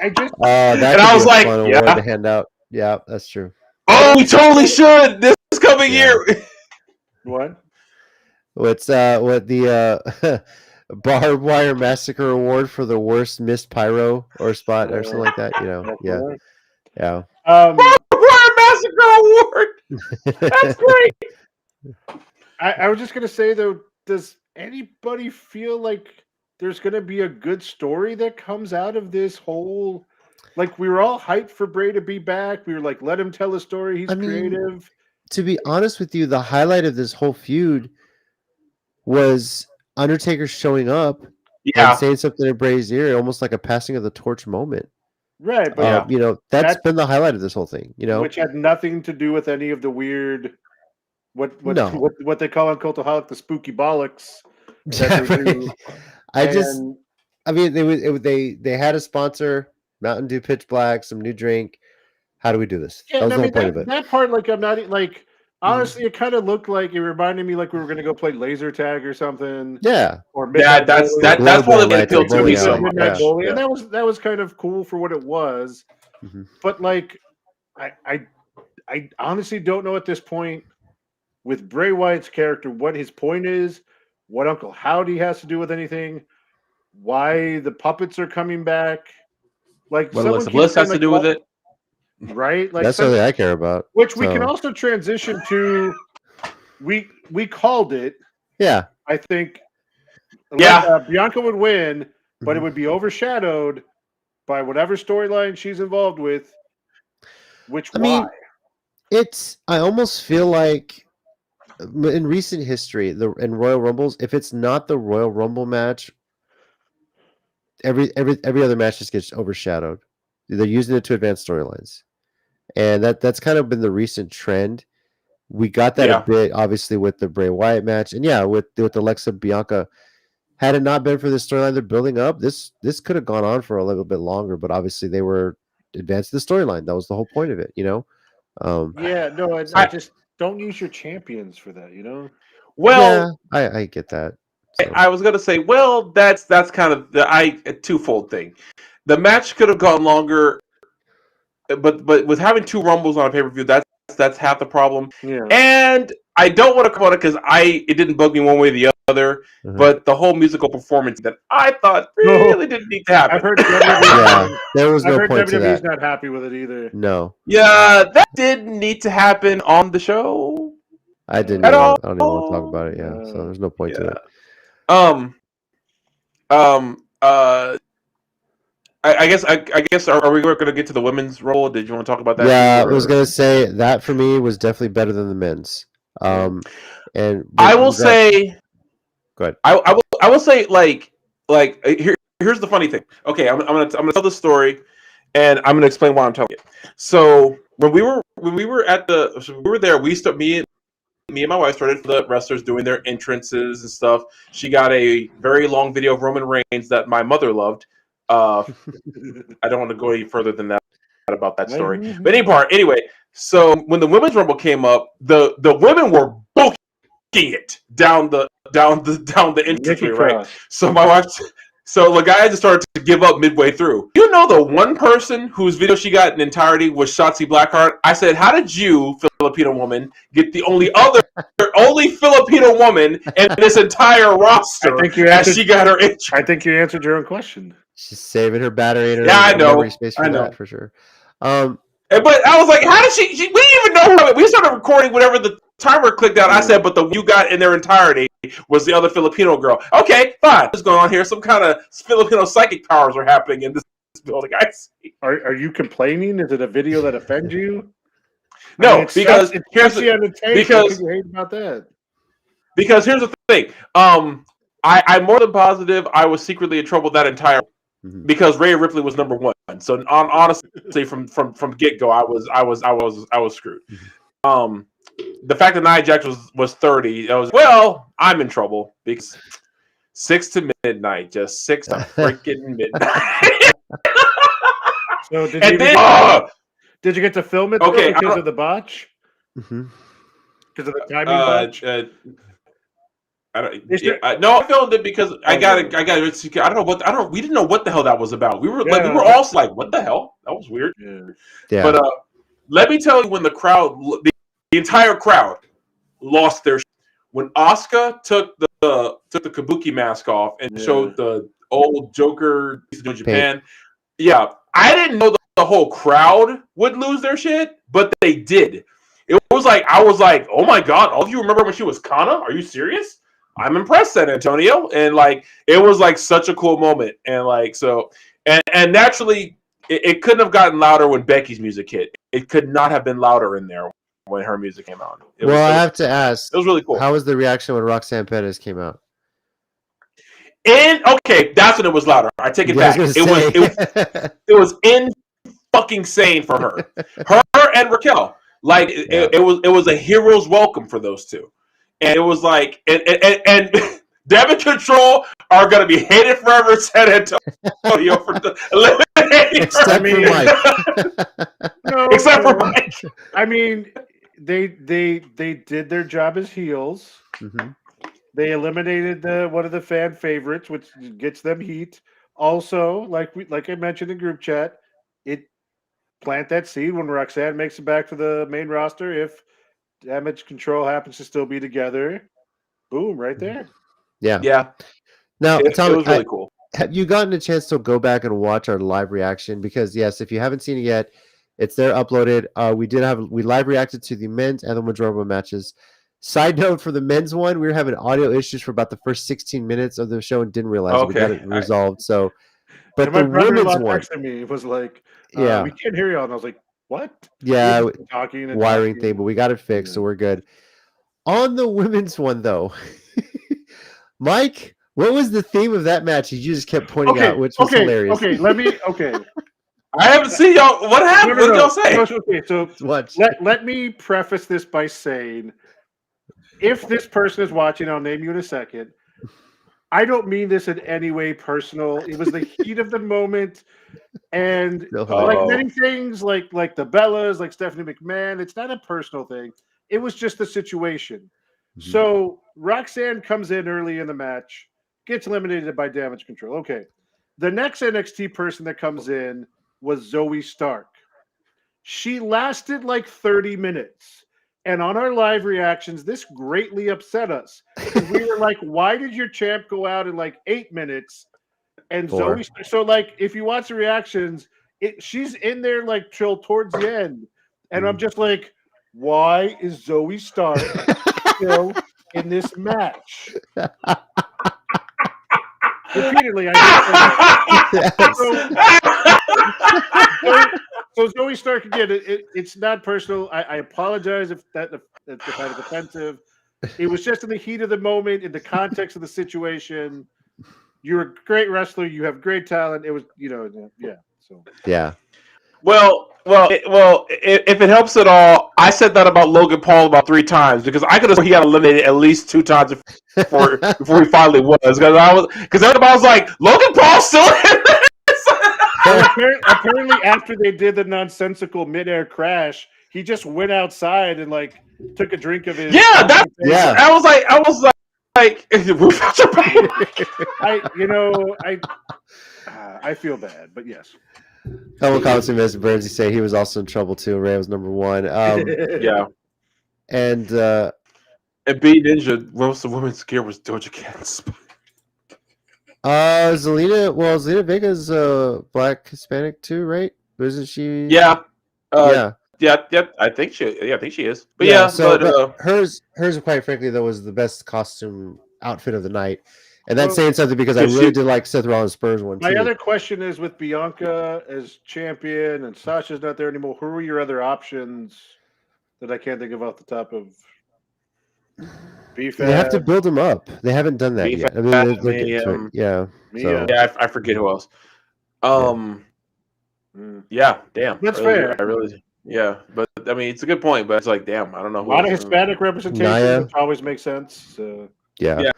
I just and I was like, yeah, to hand out. Yeah, that's true. Oh, we totally should this coming year. What? What's what the barbed wire massacre award for the worst missed pyro or spot or something like that? Yeah. Barbed wire massacre award. That's great. I was just gonna say though, does anybody feel like there's gonna be a good story that comes out of this whole? Like, we were all hyped for Bray to be back. We were like, let him tell a story. He's creative. To be honest with you, the highlight of this whole feud was Undertaker showing up and saying something in Bray's ear, almost like a passing of the torch moment. Right, but that's been the highlight of this whole thing. Which had nothing to do with any of the weird what they call on Cultaholic the spooky bollocks that they do. They had a sponsor, Mountain Dew Pitch Black, some new drink. How do we do this? Yeah, that was the whole point of it. That part, like, I'm not like, honestly, it kind of looked like it reminded me like we were going to go play laser tag or something. Yeah. Or that's one of the appeal to me so much. And that was kind of cool for what it was. Mm-hmm. But like, I honestly don't know at this point with Bray Wyatt's character what his point is, what Uncle Howdy has to do with anything, why the puppets are coming back. Like, what Alexa Bliss has to do with it, right? Like, that's something I care about. Which we can also transition to. We called it. Yeah, I think. Bianca would win, but it would be overshadowed by whatever storyline she's involved with. I almost feel like in recent history, in Royal Rumbles, if it's not the Royal Rumble match, every other match just gets overshadowed. They're using it to advance storylines, and that's kind of been the recent trend. We got that a bit, obviously, with the Bray Wyatt match, and with Alexa Bianca. Had it not been for the storyline they're building up, this could have gone on for a little bit longer. But obviously, they were advancing the storyline. That was the whole point of it, I just don't use your champions for that, Well, I get that. So. I was gonna say, well, that's kind of a twofold thing. The match could have gone longer, but with having 2 Rumbles on a pay-per-view, that's half the problem. Yeah. And I don't want to come on it because it didn't bug me one way or the other. Mm-hmm. But the whole musical performance that I thought really didn't need to happen. I've heard WWE, there was no point to that. not happy with it either. No. Yeah, that didn't need to happen on the show. I didn't at all. I don't even want to talk about it. Yeah, so there's no point to it. I guess are we going to get to the women's role? Did you want to talk about that? Yeah, I was going to say that for me was definitely better than the men's. And I will say, go ahead. I will say here's the funny thing. Okay, I'm gonna tell the story, and I'm gonna explain why I'm telling it. So when we were there, me and my wife started the wrestlers doing their entrances and stuff. She got a very long video of Roman Reigns that my mother loved. I don't want to go any further than that about that story. But anyway, so when the women's rumble came up, the women were booking it down the entrance, right? So my wife, the guy just started to give up midway through. You know, the one person whose video she got in entirety was Shotzi Blackheart. I said, "How did you, Filipino woman, get the only Filipino woman in this entire roster?" She got her entry. I think you answered your own question. She's saving her battery. I know. I know for sure. But I was like, how did she we didn't even know her. We started recording whenever the timer clicked out. I said, but the you got in their entirety was the other Filipino girl. Okay, fine. What's going on here? Some kind of Filipino psychic powers are happening in this building. I see. Are you complaining? Is it a video that offends you? No, because here's you hate about that. Because here's the thing. I'm more than positive I was secretly in trouble that entire because Rhea Ripley was number 1. So honestly, from get go, I was screwed. The fact that Nia Jax was 30, I'm in trouble because 6 to midnight, just 6 to freaking midnight. So did you get to film it because of the botch? Because of the timing botch? No, I filmed it because I got it. We didn't know what the hell that was about. We were all like, what the hell? That was weird. Yeah. But let me tell you, when the entire crowd lost their shit. When Asuka took the kabuki mask off and showed the old Joker used to do in Japan. Yeah, I didn't know the whole crowd would lose their shit, but they did. It was like I was like, oh my god! All of you remember when she was Kana? Are you serious? I'm impressed, San Antonio, and it was such a cool moment, and naturally, it couldn't have gotten louder when Becky's music hit. It could not have been louder in there when her music came on. I have to ask, it was really cool. How was the reaction when Roxanne Perez came out? Okay, that's when it was louder. I take it back. It was in fucking sane for her, and Raquel. It was a hero's welcome for those two. And it was and Damage Control are going to be hated forever in San Antonio for eliminating Except for Mike. Except for Mike. I mean, they did their job as heels. They eliminated one of the fan favorites, which gets them heat. Also, like I mentioned in group chat, it plant that seed when Roxanne makes it back to the main roster. If Damage Control happens to still be together, boom, right there. Yeah. Now, Tom, it was really cool. Have you gotten a chance to go back and watch our live reaction? Because yes, if you haven't seen it yet, it's there uploaded. We live reacted to the men's and the women's Rumble matches. Side note, for the men's one, we were having audio issues for about the first 16 minutes of the show and didn't realize we got it resolved. So, but the women's one, me was like, we can't hear you, and I was like, what? Yeah, talking and wiring talking. thing, but we got it fixed, so we're good. On the women's one, though, Mike What was the theme of that match? You just kept pointing out, which was hilarious. Okay, I haven't seen y'all. What happened? No. What did y'all say? Okay, so let me preface this by saying, if this person is watching, I'll name you in a second. I don't mean this in any way personal. It was the heat of the moment, and like many things, like the Bellas, like Stephanie McMahon, it's not a personal thing. It was just the situation. Mm-hmm. So Roxanne comes in early in the match, gets eliminated by Damage Control. Okay, the next NXT person that comes in was Zoe Stark. She lasted like 30 minutes. And on our live reactions, this greatly upset us. We were like, why did your champ go out in like 8 minutes? And Zoe, so like, if you watch the reactions, she's in there like till towards the end. And I'm just like, why is Zoe Stark still in this match? Repeatedly, So Zoe Stark, again, it's not personal. I apologize if that was offensive. It was just in the heat of the moment, in the context of the situation. You're a great wrestler. You have great talent. It was, yeah. So yeah. Well, if it helps at all, I said that about Logan Paul about 3 times because I could have he got eliminated at least 2 times before he finally was. Because everybody was like, Logan Paul's still in this. Apparently, after they did the nonsensical midair crash, he just went outside and like took a drink of his. Yeah. I was like, we found your power. I feel bad, but yes. Couple comments from Mr. Burns. He say he was also in trouble too. Ray was number 1. Yeah. And B Ninja, most of the women's gear was Doja Cat's. Zelina Vega's Black Hispanic too, right? Isn't she? Yeah. Yeah. I think she is. But but hers, quite frankly, though, was the best costume outfit of the night. And that's saying something because I really did like Seth Rollins' Spurs one, too. My other question is, with Bianca as champion and Sasha's not there anymore, who are your other options that I can't think of off the top of? They have to build them up. They haven't done that yet. I mean, I forget who else. Yeah, damn. That's fair. But I mean, it's a good point. But it's like, damn, I don't know. A lot of Hispanic representation, which always makes sense. So. Yeah.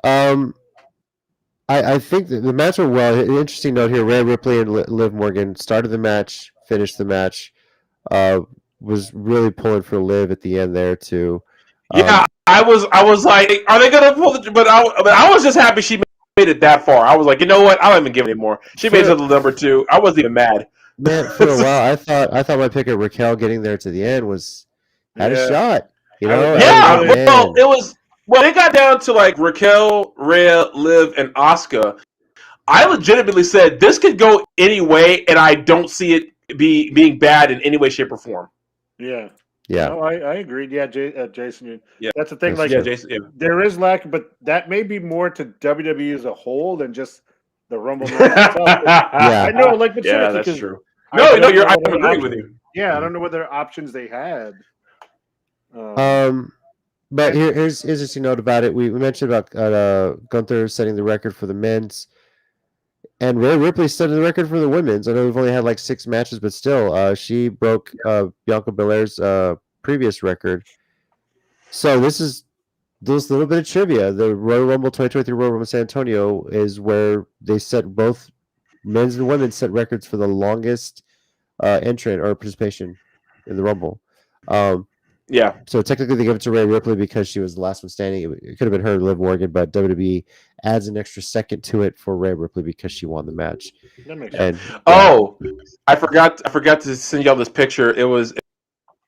I think that the match went well. An interesting note here: Rhea Ripley and Liv Morgan started the match, finished the match. Was really pulling for Liv at the end there too. Yeah, I was like, are they gonna pull the? But I was just happy she made it that far. I was like, you know what? I don't even give it anymore. She made it to number 2. I wasn't even mad. Man, for a while, I thought my pick of Raquel getting there to the end had a shot. You know? Well, it was. When it got down to like Raquel, Rhea, Liv, and Asuka, I legitimately said this could go any way, and I don't see it being bad in any way, shape, or form. Yeah. Yeah. No, I agreed. Yeah, Jason. Yeah. That's the thing. Like, Jason, there is lack, but that may be more to WWE as a whole than just the Rumble match itself. I know, like, but that's true. No, I'm agreeing with you. Yeah, I don't know what other options they had. But here's an interesting note about it. We mentioned about Gunther setting the record for the men's, and Rhea Ripley setting the record for the women's. I know we've only had like 6 matches, but still, she broke Bianca Belair's previous record. So this is this little bit of trivia. The Royal Rumble 2023 Royal Rumble San Antonio is where they set both men's and women's set records for the longest entrant or participation in the Rumble. Yeah. So technically they give it to Rhea Ripley because she was the last one standing. It could have been her, Liv Morgan, but WWE adds an extra second to it for Rhea Ripley because she won the match. That makes sense. I forgot to send y'all this picture. It was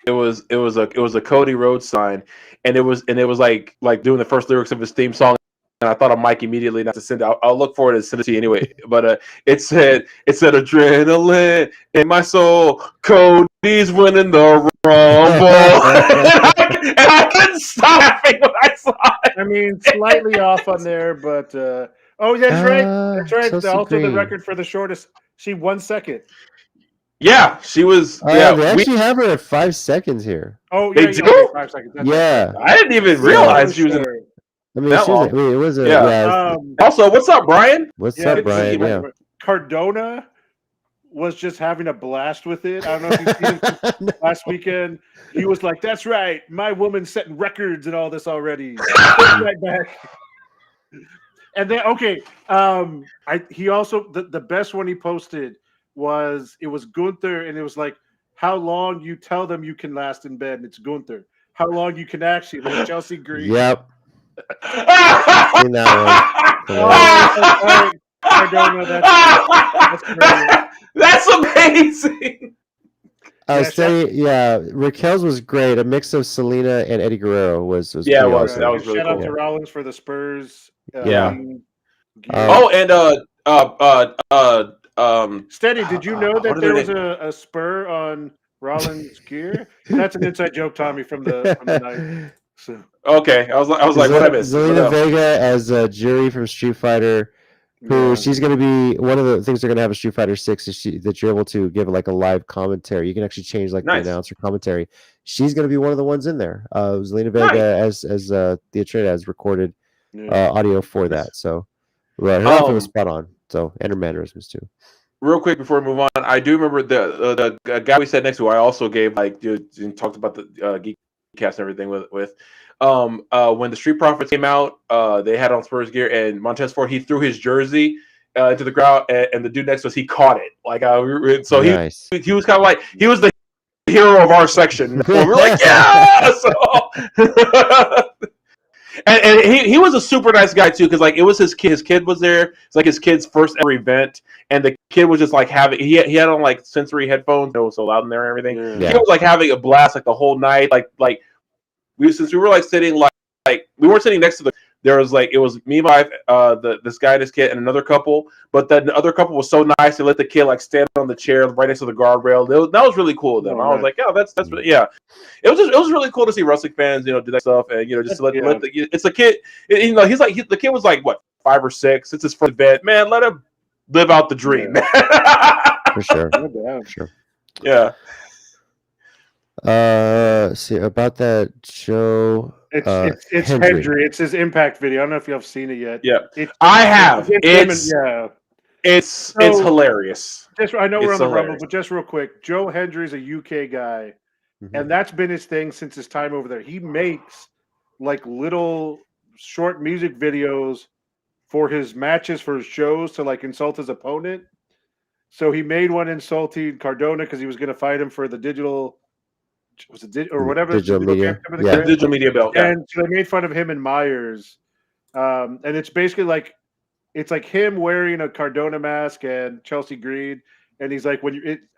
a Cody Rhodes sign, and it was like doing the first lyrics of his theme song. And I thought of Mike immediately not to send it. I'll look forward to send it to you anyway. But it said adrenaline in my soul. Cody's winning the Rumble, and I couldn't stop laughing when I saw it. I mean, slightly off on there, but that's right. That's right. So also the record for the shortest. She 1 second. Yeah, she was. They actually have her at 5 seconds here. Oh, they yeah, do? 5 seconds. Yeah, I didn't even realize she was in. I mean, That long. it was a Yeah. Also, what's up, Brian? What's up, Brian? Yeah. Cardona was just having a blast with it. I don't know if you've seen him last weekend. He was like, "That's right, my woman's setting records and all this already." Right back. And then he also the best one he posted was Gunther, and it was like how long you tell them you can last in bed, and it's Gunther. How long you can actually, and it's Chelsea Green. Yep. Seen that one. That's amazing. I was telling you, Raquel's was great. A mix of Selena and Eddie Guerrero was awesome. That was really shout cool. out to Rollins for the Spurs. Steady, did you know that there was a spur on Rollins' gear? That's an inside joke, Tommy, from the night. So. Okay, I was like, what I missed? Zelina Vega as a Jury from Street Fighter, who she's going to be one of the things they're going to have a Street Fighter 6 is that you're able to give like a live commentary. You can actually change the announcer commentary. She's going to be one of the ones in there. Zelina Vega as the Atrina has recorded audio for that. So her outfit was spot on. So and her mannerisms too. Real quick before we move on, I do remember the guy we sat next to. I also gave talked about the Geekcast and everything with when the Street Profits came out, they had on Spurs gear, and Montez Ford, he threw his jersey into the crowd, and the dude next to us, he caught it. So nice. he was kind of like he was the hero of our section. We were like, yeah. And he was a super nice guy too, because like it was his kid was there. It's like his kid's first ever event, and the kid was just like he had on like sensory headphones. It was so loud in there and everything. Yeah. He was like having a blast like the whole night. Since we were like sitting like we weren't sitting next to there was like it was me, my this guy, this kid, and another couple. But then the other couple was so nice they let the kid like stand on the chair right next to the guardrail. That was really cool of them. I was like, yeah, that's really, yeah. It was really cool to see wrestling fans do that stuff, and just to let it's a kid. He's like the kid was like what 5 or 6. It's his first event. Man, let him live out the dream. For sure. For sure. Yeah. See about that show. It's Hendry. It's his Impact video. I don't know if you've seen it yet. Yeah, I have. It's hilarious. I know we're on the Rumble, but just real quick, Joe Hendry's a UK guy, and that's been his thing since his time over there. He makes like little short music videos for his matches, for his shows, to like insult his opponent. So he made one insulting Cardona because he was going to fight him for the digital. Was it or whatever digital media? Digital media belt. Yeah. And so they made fun of him and Myers, and it's basically like it's like him wearing a Cardona mask and Chelsea Green, and he's like,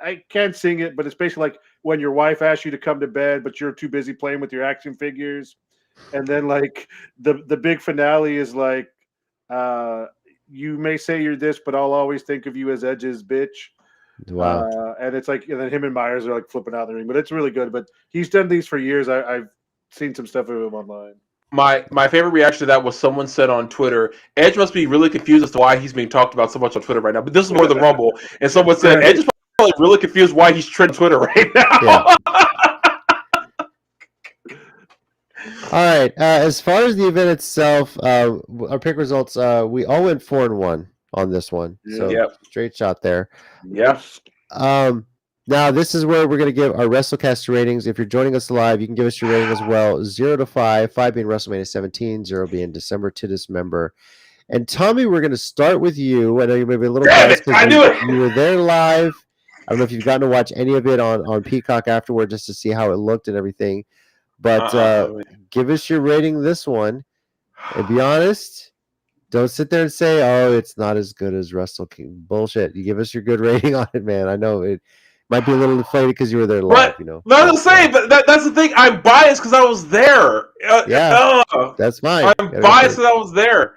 I can't sing it, but it's basically like when your wife asks you to come to bed, but you're too busy playing with your action figures, and then like the big finale is like, you may say you're this, but I'll always think of you as Edge's bitch. Wow. And it's like, and then him and Myers are like flipping out the ring, but it's really good. But he's done these for years. I've seen some stuff of him online. My favorite reaction to that was someone said on Twitter, Edge must be really confused as to why he's being talked about so much on Twitter right now. But this is more than Rumble. And someone said, Edge is probably really confused why he's trending Twitter right now. Yeah. All right. As far as the event itself, our pick results, we all went 4-1 on this one. So straight shot there. Yes. Now this is where we're going to give our WrestleCast ratings. If you're joining us live, you can give us your rating as well. 0 to 5, 5 being WrestleMania 17, 0 being December to Dismember. And Tommy, we're going to start with you. I know you may be a little biased because you were there live. I don't know if you've gotten to watch any of it on Peacock afterward just to see how it looked and everything. But give us your rating this one. And be honest. Don't sit there and say, oh, it's not as good as Wrestle King. Bullshit. You give us your good rating on it, man. I know it might be a little inflated because you were there live, No, I'm saying, but that's the thing. I'm biased because I was there. That's fine. I'm biased because I was there.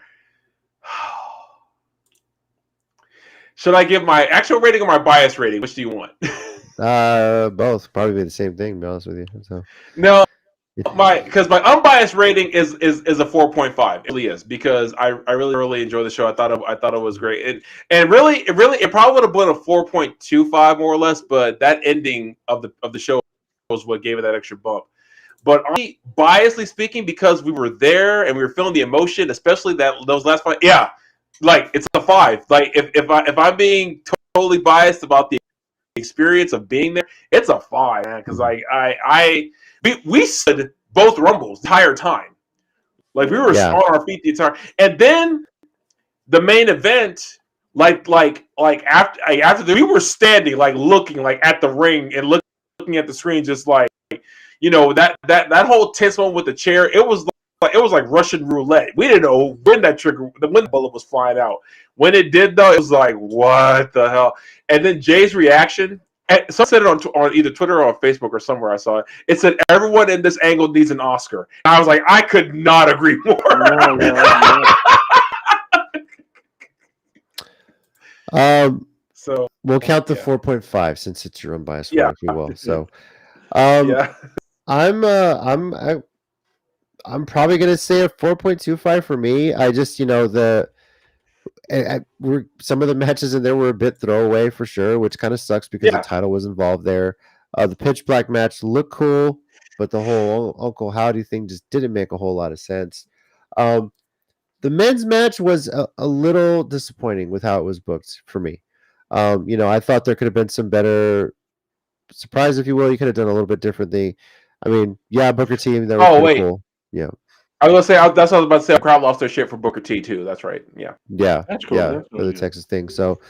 Should I give my actual rating or my bias rating? Which do you want? Both. Probably be the same thing, to be honest with you. So no. Because my unbiased rating is a 4.5. It really is, because I really enjoyed the show. I thought it was great, and really it probably would have been a 4.25 more or less. But that ending of the show was what gave it that extra bump. But biasly speaking, because we were there and we were feeling the emotion, especially those last 5, yeah, like it's a 5. Like if I'm being totally biased about the experience of being there, it's a 5, man. Because like we stood both Rumbles the entire time. Like we were on our feet the entire, and then the main event, after we were standing, like looking like at the ring and looking at the screen, just like that whole tense moment with the chair. It was like Russian roulette. We didn't know when the bullet was flying out. When it did, though, it was like, what the hell? And then Jay's reaction. Someone said it on either Twitter or Facebook or somewhere I saw it. It said everyone in this angle needs an Oscar. And I was like, I could not agree more. So we'll count the 4.5 since it's your unbiased one, if you will. So, I'm probably gonna say a 4.25 for me. I just some of the matches in there were a bit throwaway for sure, which kind of sucks because the title was involved there. The pitch black match looked cool, but the whole Uncle Howdy thing just didn't make a whole lot of sense. The men's match was a little disappointing with how it was booked for me. I thought there could have been some better surprise, if you will. You could have done a little bit differently. I mean, Booker T, that was pretty cool. Yeah. I was gonna say that's what I was about to say. The crowd lost their shit for Booker T too. That's right. Yeah. That's cool. Yeah, for the Texas thing. So,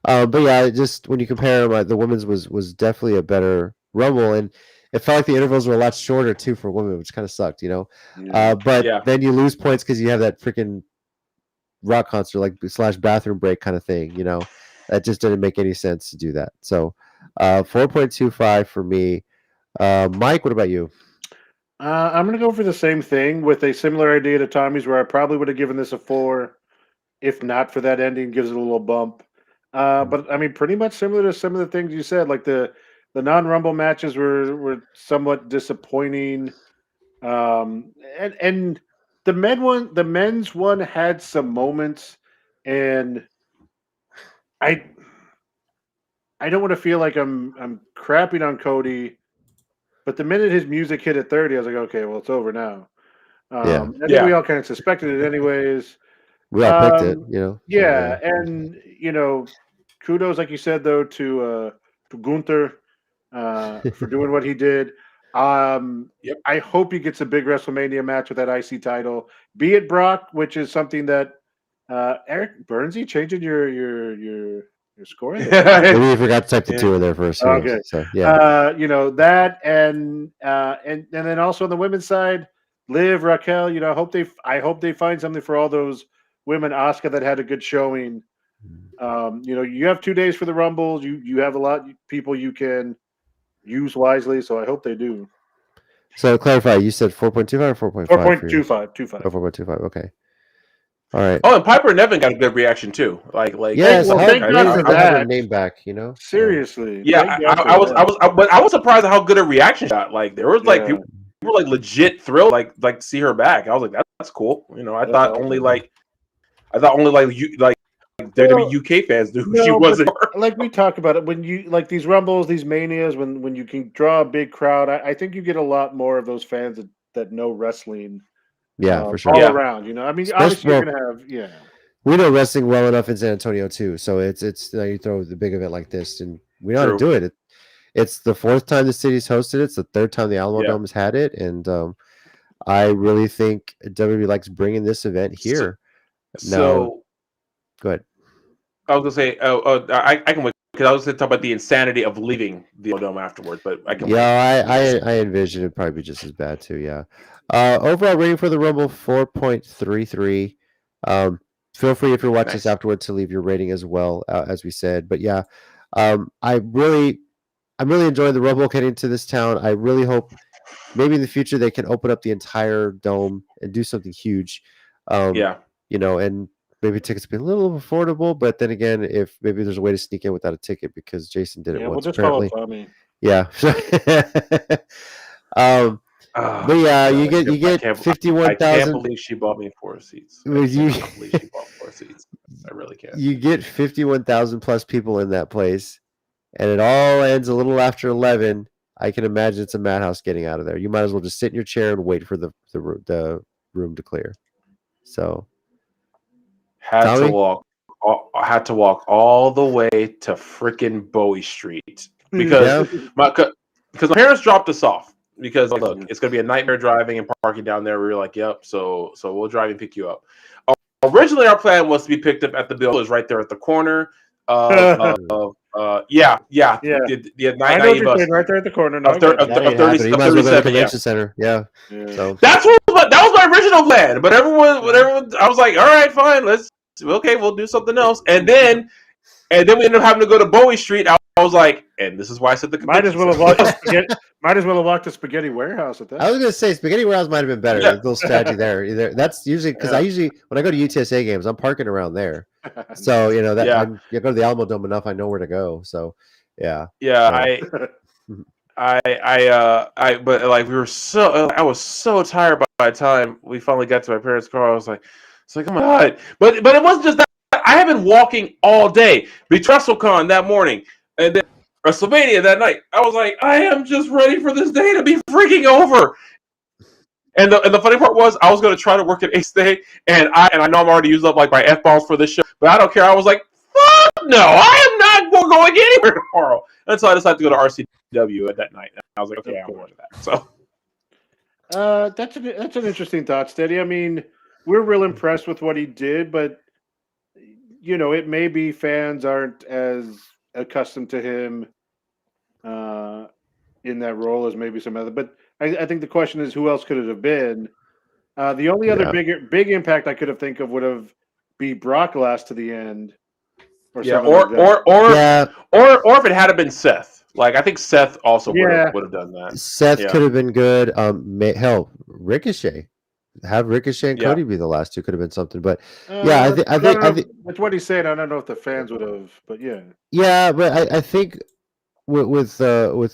but just when you compare them, the women's was definitely a better Rumble, and it felt like the intervals were a lot shorter too for women, which kind of sucked, But then you lose points because you have that freaking rock concert / bathroom break kind of thing. That just didn't make any sense to do that. So, 4.25 for me. Mike, what about you? I'm going to go for the same thing with a similar idea to Tommy's, where I probably would have given this a 4 if not for that ending. Gives it a little bump. But I mean, pretty much similar to some of the things you said. Like the non-Rumble matches were somewhat disappointing. And the men's one had some moments, and I don't want to feel like I'm crapping on Cody. But the minute his music hit at 30, I was like, okay, well, it's over now. I think we all kind of suspected it anyways. We all picked it, Yeah, and, kudos, like you said, though, to Gunther for doing what he did. I hope he gets a big WrestleMania match with that IC title. Be it Brock, which is something that Eric Burnsy changing your scoring. Maybe you forgot to type the 2 in there first. Okay. So that and then also on the women's side, Liv, Raquel. I hope they find something for all those women. Asuka that had a good showing. You have 2 days for the Rumble. You have a lot of people you can use wisely. So I hope they do. So to clarify, you said 4.25 or 4.5? 4.25. 4.25. Okay. All right. Oh, and Piper Nevin got a good reaction too. Yes, thank God for that. Her name back, Seriously. Yeah, I was surprised at how good a reaction she got. Like there was people were like legit thrilled, like to see her back. I was like, that's cool. I thought only WWE UK fans knew who she was. Like we talked about it, when you like these Rumbles, these Manias, when you can draw a big crowd, I think you get a lot more of those fans that know wrestling. Yeah, for sure. All around, I mean, obviously you're gonna have, we know wrestling well enough in San Antonio too, so it's you throw the big event like this, and we know how to do it. It's the 4th time the city's hosted it. It's the 3rd time the Alamo Dome has had it, and I really think WWE likes bringing this event here. So, go ahead. I was gonna say, I can wait because I was going to talk about the insanity of leaving the Dome afterwards, but I can. Yeah, I envision it'd probably be just as bad too. Yeah. Overall rating for the Rumble 4.33. Feel free if you're watching this afterwards to leave your rating as well, as we said. But yeah, I'm really enjoying the Rumble getting to this town. I really hope maybe in the future they can open up the entire dome and do something huge. And maybe tickets be a little affordable, but then again, if maybe there's a way to sneak in without a ticket because Jason did it once. We'll just apparently. follow Tommy. Yeah. But yeah, you get 51,000. I can't believe she bought me 4 seats. I can't believe she bought 4 seats. I really can't. You get 51,000 plus people in that place, and it all ends a little after 11, I can imagine it's a madhouse getting out of there. You might as well just sit in your chair and wait for the room to clear. So Had to Tommy? walk. Had to walk all the way to freaking Bowie Street because Yeah. my parents dropped us off because look, it's gonna be a nightmare driving and parking down there. We were like, yep. So we'll drive and pick you up. Originally, our plan was to be picked up at the building. It was right there at the corner. Yeah. The I know what you're saying, right there at the corner. No, of 30, That ain't happening. You might as well go to the 37. convention center. Yeah. So That was my original plan. But everyone, I was like, all right, fine, we'll do something else. And then we ended up having to go to Bowie Street. I was like, and this is why I said the might as convention well have center. walked. Might as well have walked to Spaghetti Warehouse at that. I was gonna say Spaghetti Warehouse might have been better. Yeah. A little strategy there. Either that's usually because I usually when I go to UTSA games, I'm parking around there. So that Yeah. I go to the Alamo Dome enough, I know where to go. So yeah. Yeah, but like I was so tired by the time we finally got to my parents' car. I was like, it's like, oh my god! But it wasn't just that. I have been walking all day. WrestleCon that morning, and then WrestleMania that night. I was like, I am just ready for this day to be freaking over. And the funny part was, I was going to try to work at Ace Day, and I know I'm already used up like my F-bombs for this show, but I don't care. I was like, fuck no, I am not going anywhere tomorrow. And so I decided to go to RCW at that night. And I was like, okay, I'm going to that. So that's an interesting thought, Steady. I mean, we're real impressed with what he did, but it may be fans aren't as accustomed to him in that role as maybe some other. But I think the question is, who else could it have been? The only other big impact I could have think of would have be Brock last to the end, or if it had been Seth. Like I think Seth also would have done that. Seth could have been good. Hell, Ricochet. Have Ricochet and Cody be the last two could have been something, but I think with what he's saying, I don't know if the fans would have, but yeah, but I think with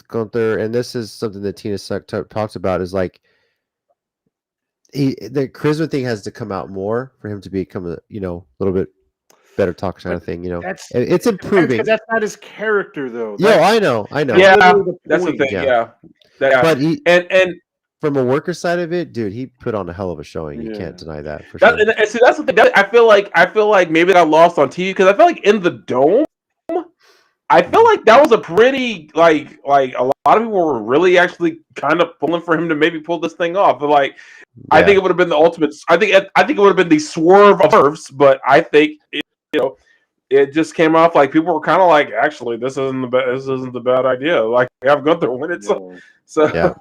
Gunther, and this is something that Tina talks about, is like the charisma thing has to come out more for him to become a little bit better talk kind of thing. It's improving. That's not his character though. I know. Yeah, that's the thing. Yeah. But and from a worker side of it, dude, he put on a hell of a showing. You can't deny that for sure. And see, that's the thing. I feel like maybe that lost on TV because I feel like in the Dome, I feel like that was a pretty like a lot of people were really actually kind of pulling for him to maybe pull this thing off. But like, I think it would have been the ultimate. I think it would have been the swerve of swerves. But I think it just came off like people were kind of like, actually, this isn't the bad idea. Like, have Gunther win it. So yeah.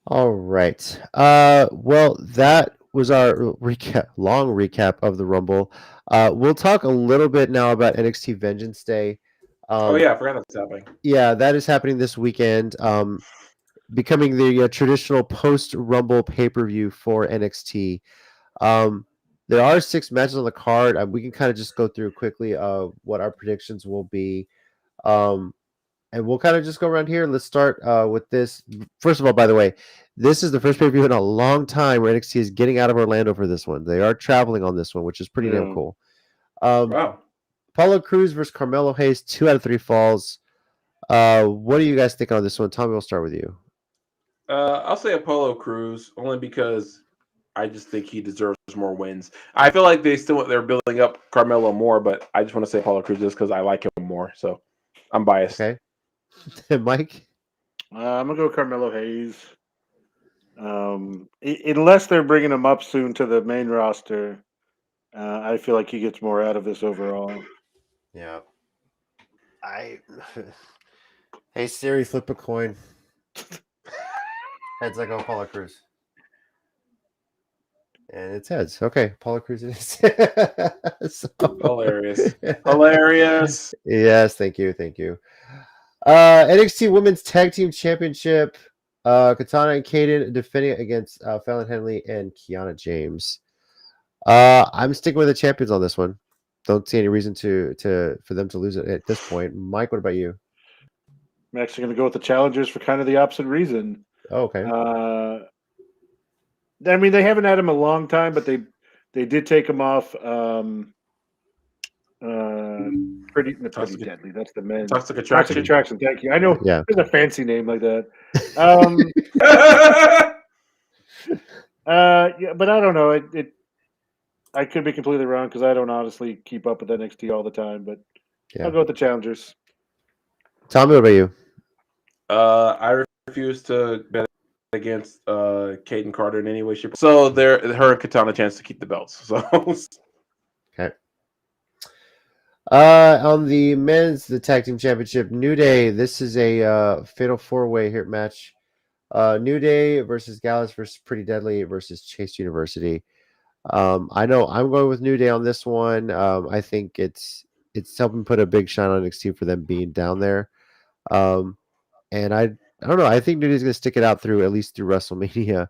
All right. Well, that was our long recap of the Rumble. We'll talk a little bit now about NXT Vengeance Day. I forgot that's happening. Yeah, that is happening this weekend. Becoming the traditional post-Rumble pay-per-view for NXT. There are 6 matches on the card. We can kind of just go through quickly what our predictions will be. And we'll kind of just go around here. Let's start with this. First of all, by the way, this is the first pay-per-view in a long time where NXT is getting out of Orlando for this one. They are traveling on this one, which is pretty damn cool. Wow. Apollo Crews versus Carmelo Hayes, 2 out of 3 falls. What do you guys think on this one? Tommy, we'll start with you. I'll say Apollo Crews, only because I just think he deserves more wins. I feel like they're building up Carmelo more, but I just want to say Apollo Crews just because I like him more. So I'm biased. Okay. Mike? I'm going to go Carmelo Hayes. Unless they're bringing him up soon to the main roster, I feel like he gets more out of this overall. Yeah. Hey, Siri, flip a coin. Heads, I go Apollo Crews. And it's heads. Okay, Apollo Crews it is. Hilarious. Hilarious. Yes, thank you. NXT Women's Tag Team Championship. Katana and Kaden defending against Fallon Henley and Kiana James. I'm sticking with the champions on this one. Don't see any reason for them to lose it at this point. Mike, what about you? I'm actually going to go with the challengers for kind of the opposite reason. Oh, okay. I mean, they haven't had him a long time, but they did take him off Pretty Toxic- Deadly. That's the men. Toxic Toxic Attraction. Attraction. Thank you. I know Yeah. there's a fancy name like that. Yeah, but I don't know. I could be completely wrong because I don't honestly keep up with NXT all the time. But Yeah. I'll go with the challengers. Tommy, what about you? I refuse to bet against Kaden Carter in any way, shape. So her and Katana chance to keep the belts. So Okay. On the the tag team championship, New Day. This is a fatal 4-way here match. New Day versus Gallus versus Pretty Deadly versus Chase University. I know I'm going with New Day on this one. I think it's helping put a big shine on NXT for them being down there. And I don't know. I think New Day's going to stick it out through at least through WrestleMania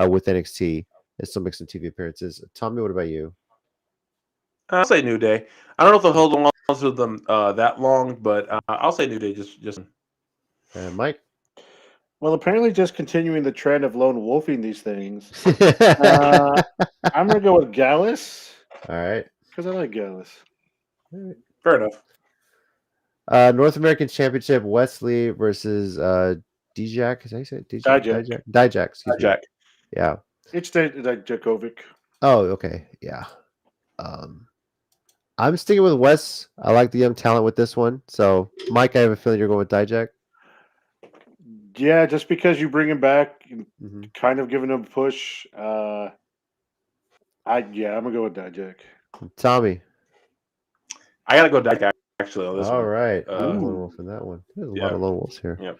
with NXT and still make some TV appearances. Tommy, what about you? I'll say New Day. I don't know if they'll hold on to them that long, but I'll say New Day. Just Mike? Well, apparently, just continuing the trend of lone wolfing these things. I'm gonna go with Gallus. All right. Because I like Gallus. fair enough. North American Championship, Wesley versus Dijak. Is that how you say it? Dijak. Excuse me. Jack. Yeah. It's Djakovic. Oh, okay. Yeah. I'm sticking with Wes. I like the young talent with this one. So, Mike, I have a feeling you're going with Dijak. Yeah, just because you bring him back, Mm-hmm. kind of giving him a push. I'm gonna go with Dijak. Tommy. I gotta go Jack actually on this All one. right. Lone wolf in that one. There's a lot of lone wolves here. Yeah.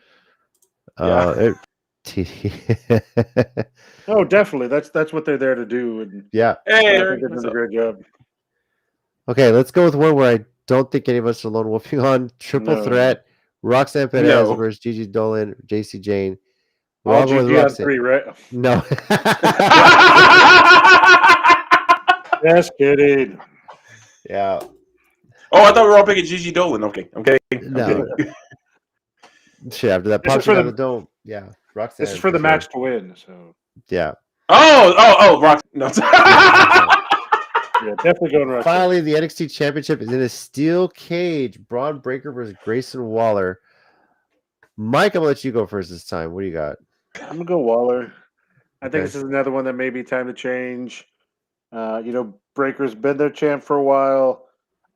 Oh, definitely. That's what they're there to do. And Yeah. Hey, I Eric, think they're what's doing up? a great job. Okay, let's go with one where I don't think any of us are lone wolfing on. Triple No. threat. Roxanne Perez No. versus Gigi Dolan, JC Jane. We're All all going with GG on Roxanne. 3, right? No. Just kidding. Yeah. Oh, I thought we were all picking Gigi Dolan. Okay. No. Shit, after that This pop is shot for on the- the dome. Yeah. Roxanne. This is for the sure. match to win. So Yeah. Oh, Rock. No. yeah, definitely going Roxanne. Finally, the NXT Championship is in a steel cage. Braun Breaker versus Grayson Waller. Mike, I'm going to let you go first this time. What do you got? I'm gonna go Waller. I think Okay. this is another one that may be time to change. Breaker's been their champ for a while.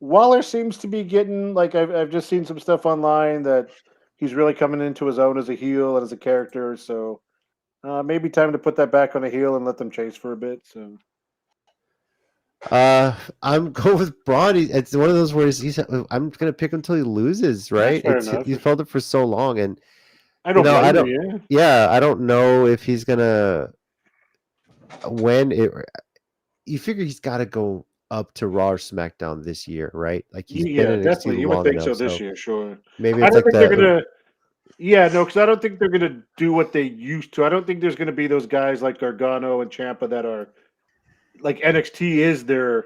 Waller seems to be getting like I've just seen some stuff online that he's really coming into his own as a heel and as a character. So maybe time to put that back on a heel and let them chase for a bit. So I'm going with Braun. It's one of those where I'm going to pick him until he loses, right? fair enough. He's felt it for so long, and I don't I blame don't. you. Yeah, I don't know if he's gonna win it. You figure he's got to go up to Raw or SmackDown this year, right? Like he's been in NXT Definitely. You would long think enough, so this year, sure. Maybe I it's don't like think they're gonna. Yeah, no, because I don't think they're gonna do what they used to. I don't think there's gonna be those guys like Gargano and Ciampa that are like NXT is their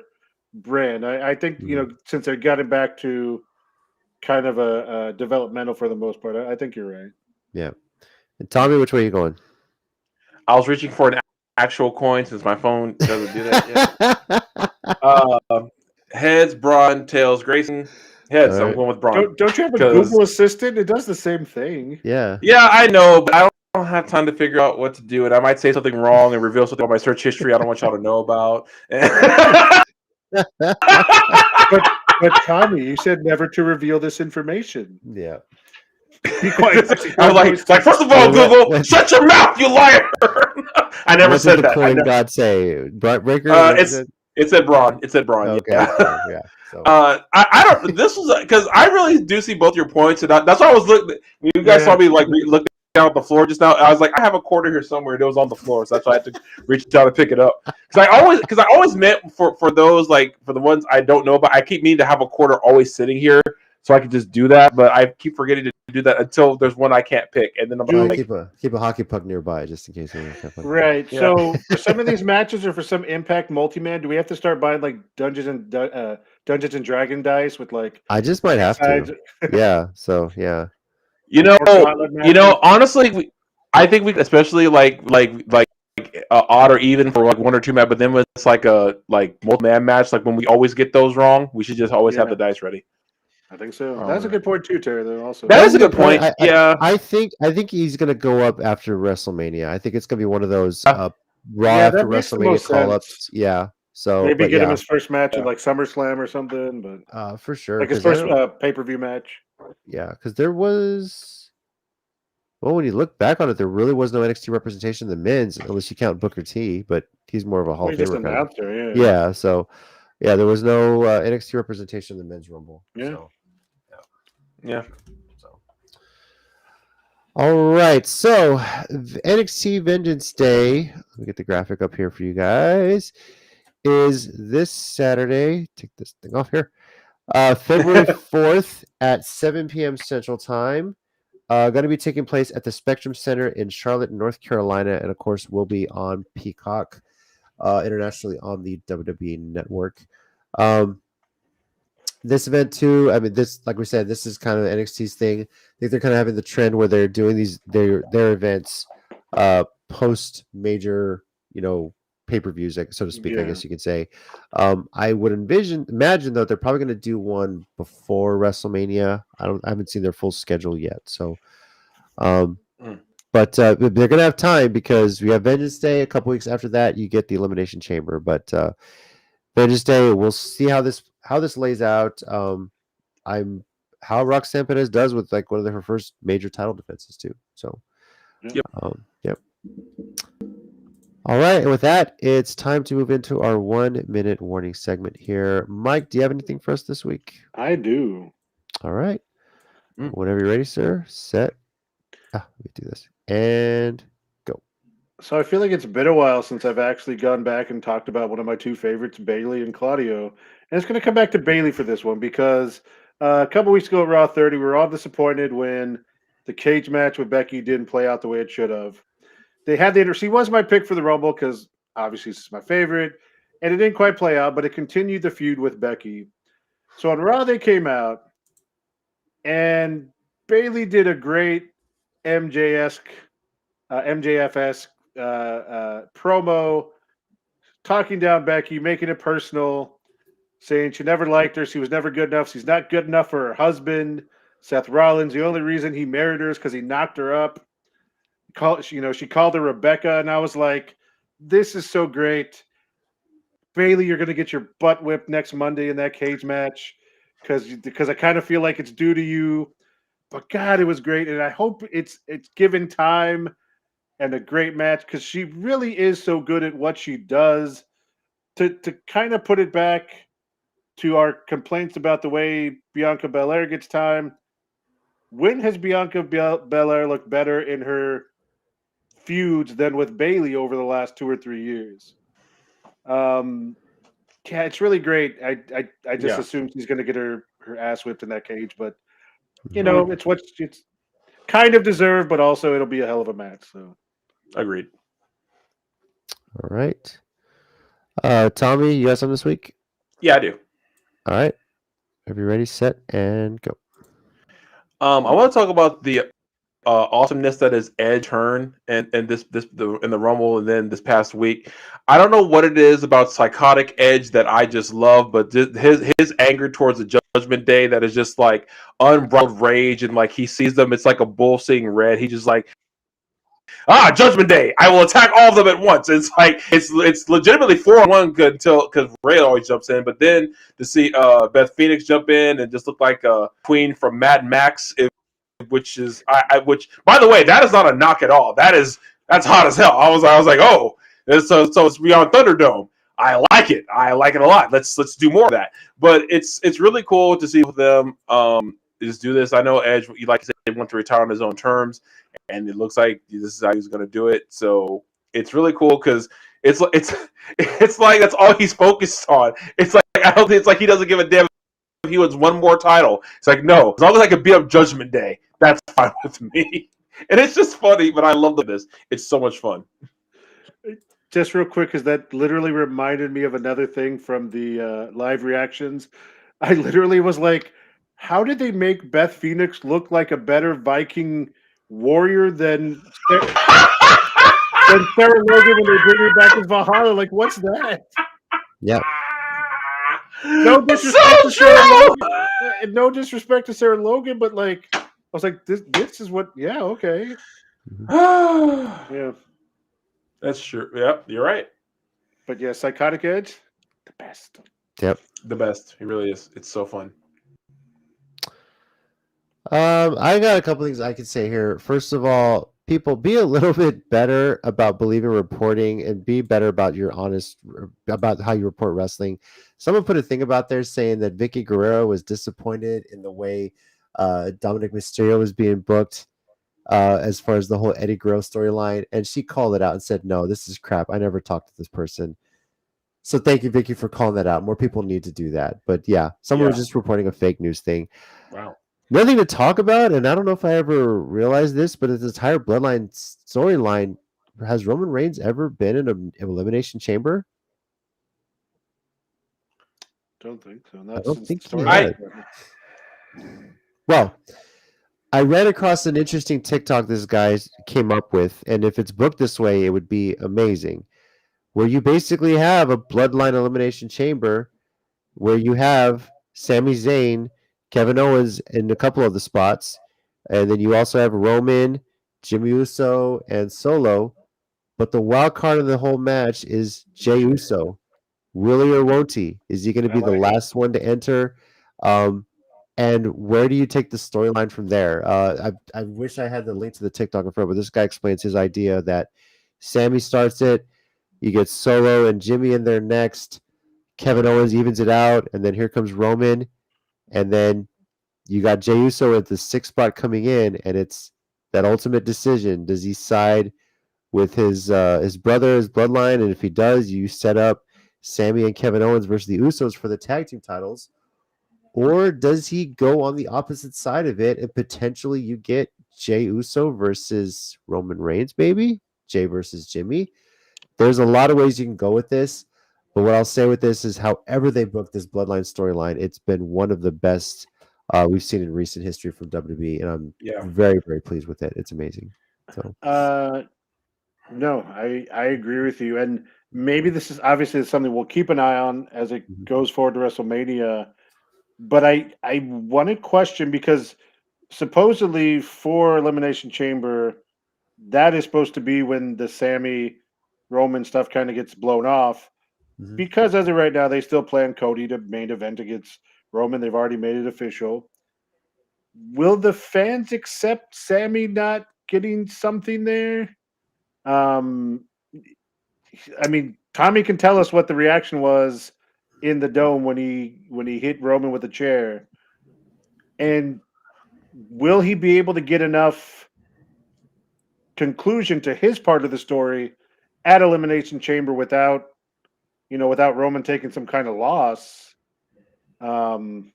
brand. I think since they're getting back to kind of a developmental for the most part, I think you're right. Yeah. And Tommy, which way are you going? I was reaching for an actual coin since my phone doesn't do that yet. Heads, Braun, tails, Grayson. Heads. All right. I'm going with Braun. Don't you have a Google Assistant? It does the same thing. Yeah. Yeah, I know, but I don't have time to figure out what to do, and I might say something wrong and reveal something about my search history I don't want y'all to know about. But Tommy, you said never to reveal this information. Yeah. Be quiet. I was like, first of all, Google, shut your mouth, you liar! I never What said did the that. coin god say? Breaker? It said Braun. It said Braun. Okay. Yeah. Yeah. So. I don't. This was because I really do see both your points, and that's why I was looking. When you guys saw me like looking down at the floor just now, I was like, I have a quarter here somewhere. It was on the floor, so that's why I had to reach down to pick it up. Because I always meant for those like for the ones I don't know about, I keep meaning to have a quarter always sitting here so I can just do that, but I keep forgetting to do that until there's one I can't pick, and then I'm like, keep a hockey puck nearby just in case. Right. Yeah. So for some of these matches or for some Impact multi-man, do we have to start buying like Dungeons and Dragon dice with like? I just might have to. Yeah. So yeah. Honestly, I think we, especially like odd or even for like 1 or 2 match, but then when it's like a multi-man match, like when we always get those wrong, we should just always have the dice ready. I think so. That's a good point too, Terry. Though also, that is a good point. I think he's gonna go up after WrestleMania. I think it's gonna be one of those Raw after WrestleMania call-ups. Yeah. So maybe get him his first match at like SummerSlam or something, but for sure, like his first pay-per-view match. Yeah, because there was. Well, when you look back on it, there really was no NXT representation in the men's, unless you count Booker T. But he's more of a Hall of Famer. Announcer, yeah. So, there was no NXT representation in the men's Rumble. Yeah. So, yeah. So, all right. So, NXT Vengeance Day. Let me get the graphic up here for you guys. Is this Saturday? Take this thing off here. February 4th at 7 p.m. Central Time. Going to be taking place at the Spectrum Center in Charlotte, North Carolina, and of course will be on Peacock internationally on the WWE Network. This event too, I mean, this, like we said, this is kind of NXT's thing. I think they're kind of having the trend where they're doing their events post major, pay-per-views, so to speak, I guess you could say. I would imagine though they're probably going to do one before WrestleMania. I haven't seen their full schedule yet, so but they're going to have time because we have Vengeance Day. A couple weeks after that, you get the Elimination Chamber. But Vengeance Day, we'll see how this lays out. How Roxanne Perez does with like one of her first major title defenses too. So, yep. All right, and with that, it's time to move into our 1-minute warning segment here. Mike, do you have anything for us this week? I do. All right. Whenever you're ready, sir. Set. Let me do this. And go. So I feel like it's been a while since I've actually gone back and talked about one of my two favorites, Bayley and Claudio. And it's going to come back to Bayley for this one because a couple weeks ago at Raw 30, we were all disappointed when the cage match with Becky didn't play out the way it should have. They had she was my pick for the Rumble because obviously this is my favorite, and it didn't quite play out, but it continued the feud with Becky. So on Raw, they came out, and Bayley did a great MJF-esque promo, talking down Becky, making it personal, saying she never liked her, she was never good enough, she's not good enough for her husband, Seth Rollins. The only reason he married her is because he knocked her up. She called her Rebecca, and I was like, this is so great. Bayley, you're going to get your butt whipped next Monday in that cage match because I kind of feel like it's due to you. But God, it was great, and I hope it's given time and a great match because she really is so good at what she does. To kind of put it back to our complaints about the way Bianca Belair gets time, when has Bianca Belair looked better in her feuds than with Bayley over the last 2 or 3 years? It's really great. I just assume she's going to get her ass whipped in that cage, but it's kind of deserved, but also it'll be a hell of a match. So, agreed. All right, Tommy, you got something this week? Yeah, I do. All right, are you ready? Set and go. I want to talk about the awesomeness that is Edge turn and in the Rumble, and then this past week. I don't know what it is about psychotic Edge that I just love, but his anger towards the Judgment Day that is just like unbridled rage, and like he sees them, it's like a bull seeing red. He just like, Judgment Day, I will attack all of them at once. It's like it's legitimately 4-on-1 good because Ray always jumps in, but then to see Beth Phoenix jump in and just look like a queen from Mad Max, which by the way, that is not a knock at all. That's hot as hell. I was like, oh, so it's beyond Thunderdome. I like it a lot. Let's do more of that. But it's really cool to see them just do this. I know Edge, like I said, he wants to retire on his own terms, and it looks like this is how he's going to do it. So it's really cool because it's like that's all he's focused on. It's like I don't think it's like he doesn't give a damn if he wins one more title. It's like, no, as long as I can beat up Judgment Day, that's fine with me. And it's just funny, but I love this. It's so much fun. Just real quick, because that literally reminded me of another thing from the live reactions. I literally was like, how did they make Beth Phoenix look like a better Viking warrior than And Sarah Logan when they bring her back as Valhalla, like, what's that? Yep. No disrespect to Sarah Logan. No disrespect to Sarah Logan, but like, I was like, this is what. Yeah, okay. Yeah, that's true. Yep, you're right. but yeah, Psychotic Edge, the best. Yep. The best. He really is. It's so fun. I got a couple things I could say here. First of all, people, be a little bit better about believing reporting and be better about your honest about how you report wrestling. Someone put a thing about there saying that Vicky Guerrero was disappointed in the way Dominic Mysterio was being booked as far as the whole Eddie Guerrero storyline, and she called it out and said, "No, this is crap. I never talked to this person." So thank you, Vicky, for calling that out. More people need to do that. But yeah, someone was just reporting a fake news thing. Wow. Nothing to talk about, and I don't know if I ever realized this, but this entire Bloodline storyline, has Roman Reigns ever been in an Elimination Chamber? Don't think so. I don't think he has. Well, I read across an interesting TikTok this guy came up with, and if it's booked this way, it would be amazing. Where you basically have a Bloodline Elimination Chamber where you have Sami Zayn, Kevin Owens in a couple of the spots, and then you also have Roman, Jimmy Uso, and Solo. But the wild card of the whole match is Jey Uso. Will he or won't he? Is he going to be the last one to enter? And where do you take the storyline from there? I wish I had the link to the TikTok in front, but this guy explains his idea that Sammy starts it, you get Solo and Jimmy in there next, Kevin Owens evens it out, and then here comes Roman, and then you got Jey Uso at the 6th spot coming in, and it's that ultimate decision. Does he side with his brother, his bloodline? And if he does, you set up Sammy and Kevin Owens versus the Usos for the tag team titles. Or does he go on the opposite side of it and potentially you get Jey Uso versus Roman Reigns, maybe? Jey versus Jimmy? There's a lot of ways you can go with this. But what I'll say with this is however they book this Bloodline storyline, it's been one of the best we've seen in recent history from WWE. And I'm very, very pleased with it. It's amazing. So no, I agree with you. And maybe this is obviously something we'll keep an eye on as it goes forward to WrestleMania. But I want to question because supposedly for Elimination Chamber, that is supposed to be when the Sammy Roman stuff kind of gets blown off. Mm-hmm. Because as of right now, they still plan Cody to main event against Roman. They've already made it official. Will the fans accept Sammy not getting something there? I mean, Tommy can tell us what the reaction was in the Dome when he hit Roman with a chair. And will he be able to get enough conclusion to his part of the story at Elimination Chamber without Roman taking some kind of loss? I mean,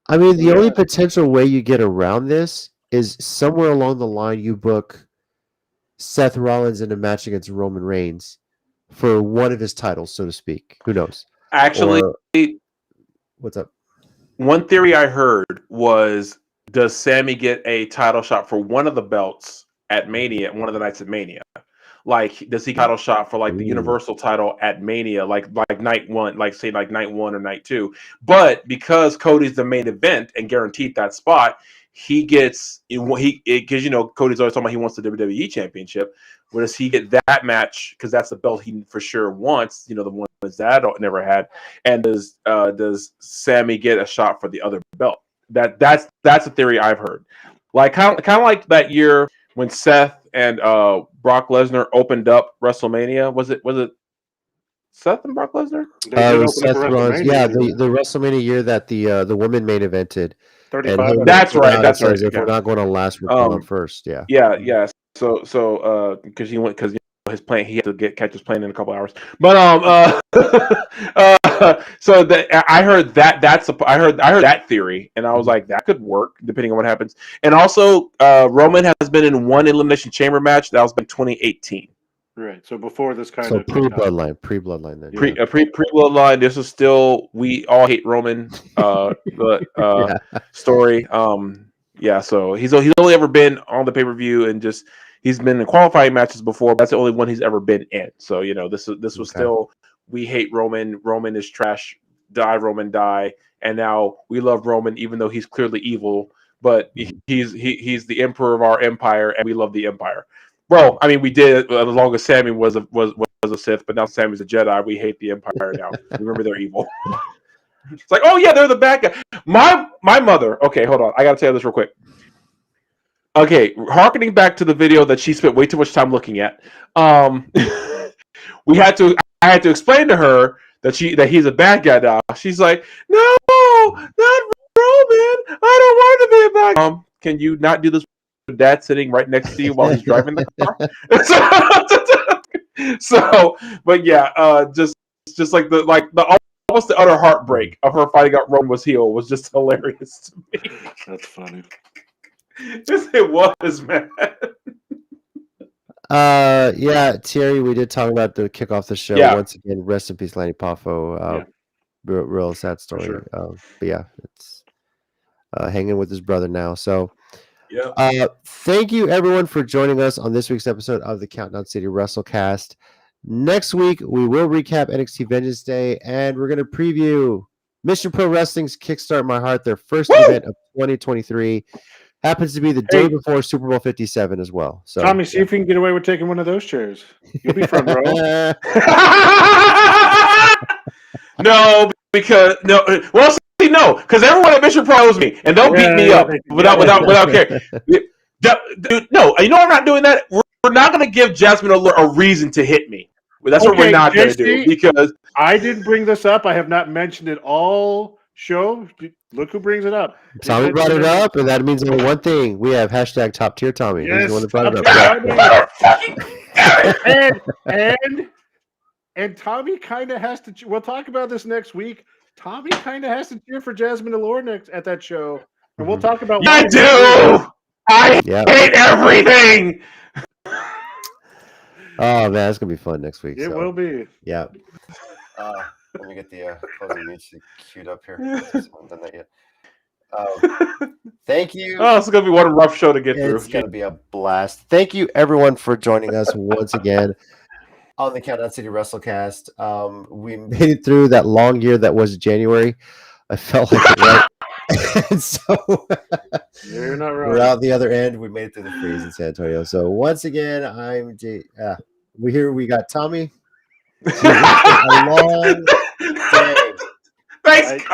the only potential way you get around this is somewhere along the line you book Seth Rollins in a match against Roman Reigns for one of his titles, so to speak. Who knows? Actually, what's up? One theory I heard was, does Sammy get a title shot for one of the belts at Mania, one of the nights at Mania? Like, does he title shot for like the Universal title at Mania, like night one, like say like night 1 or night 2? But because Cody's the main event and guaranteed that spot, he gets because Cody's always talking about he wants the WWE Championship. Where does he get that match? Because that's the belt he for sure wants. The one that never had. And does Sammy get a shot for the other belt? That's a theory I've heard. Like kind of like that year when Seth and Brock Lesnar opened up WrestleMania. Was it Seth and Brock Lesnar? Seth Rollins. Yeah, the WrestleMania year that the women main evented. 35. That's right. That's right. If we're not going to last, we're going first. Yeah. Yeah. So because his plane, he had to catch his plane in a couple hours. But so that I heard I heard that theory, and I was like, that could work depending on what happens. And also, Roman has been in one Elimination Chamber match that was in 2018. Right. So before this kind of pre-bloodline then. Pre-bloodline. This is still we all hate Roman. Story. Yeah. So he's only ever been on the pay-per-view and just He's been in qualifying matches before, but that's the only one he's ever been in. So this was still, we hate Roman. Roman is trash. Die Roman, die. And now we love Roman, even though he's clearly evil. But he's the emperor of our empire, and we love the empire. Well, I mean, we did as long as Sammy was a Sith, but now Sammy's a Jedi. We hate the empire now. Remember, they're evil. It's like, oh yeah, they're the bad guy. My mother. Okay, hold on. I gotta tell you this real quick. Okay, harkening back to the video that she spent way too much time looking at. I had to explain to her that he's a bad guy now. She's like, no, not Roman. I don't want to be a bad guy. Can you not do this with Dad sitting right next to you while he's driving the car? So, but yeah, just like the almost the utter heartbreak of her finding out Roman was heel was just hilarious to me. That's funny. Yes, it was, man. Yeah, Thierry, we did talk about the kick off the show. Yeah. Once again, rest in peace, Lanny Poffo. Real sad story. Sure. But yeah, it's hanging with his brother now. So Yeah. thank you everyone for joining us on this week's episode of the Countdown City WrestleCast. Next week, we will recap NXT Vengeance Day, and we're going to preview Mission Pro Wrestling's Kickstart My Heart, their first event of 2023. Happens to be the day before Super Bowl 57 as well. So Tommy, see if we can get away with taking one of those chairs. You'll be front row. No, because no. Well, see, no, because everyone at Mission Pro knows me, and they'll beat me up without caring. Dude, no, you know I'm not doing that. We're not going to give Jasmine a reason to hit me. That's what we're not going to do, because I didn't bring this up. I have not mentioned it all show. Look who brings it up. Tommy brought it up, and that means only one thing. We have hashtag Top Tier Tommy. Yes, He's the one that brought it up. And Tommy kind of has to. We'll talk about this next week. Tommy kind of has to cheer for Jasmine Allure next at that show, and we'll talk about. I do. I hate everything. Oh man, it's gonna be fun next week. It will be. Yeah. Let me get the closing music queued up here. I haven't done that yet. Thank you. Oh, it's gonna be one rough show to get through. It's gonna be a blast. Thank you everyone for joining us once again on the Countdown City WrestleCast. We made it through that long year that was January. I felt like it was. And so You're not wrong. we're out the other end. We made it through the freeze in San Antonio. So once again, I'm Jay. We got Tommy. A long day. Thanks.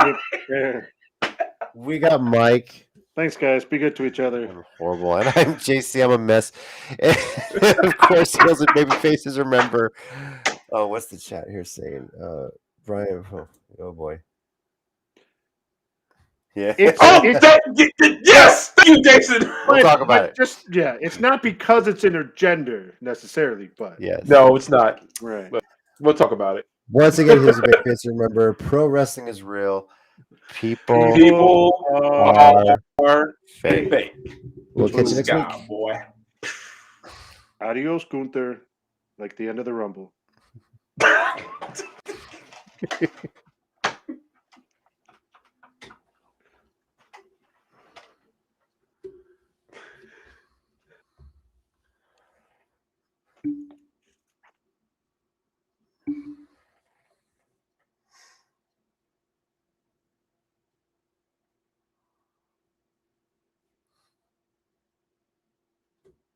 We got Mike. Thanks, guys. Be good to each other. I'm horrible. And I'm JC. I'm a mess. And of course, heels and baby faces remember. Oh, what's the chat here saying? Brian. Oh boy. Yeah. Yes, thank you, Jason. We'll talk about it. It's not because it's intergender necessarily, but Yes. No, it's not. right. But we'll talk about it. Once again, here's a big face. Remember, pro wrestling is real. People are fake. fake. We'll catch you next week. Boy. Adios, Gunther. Like the end of the Rumble.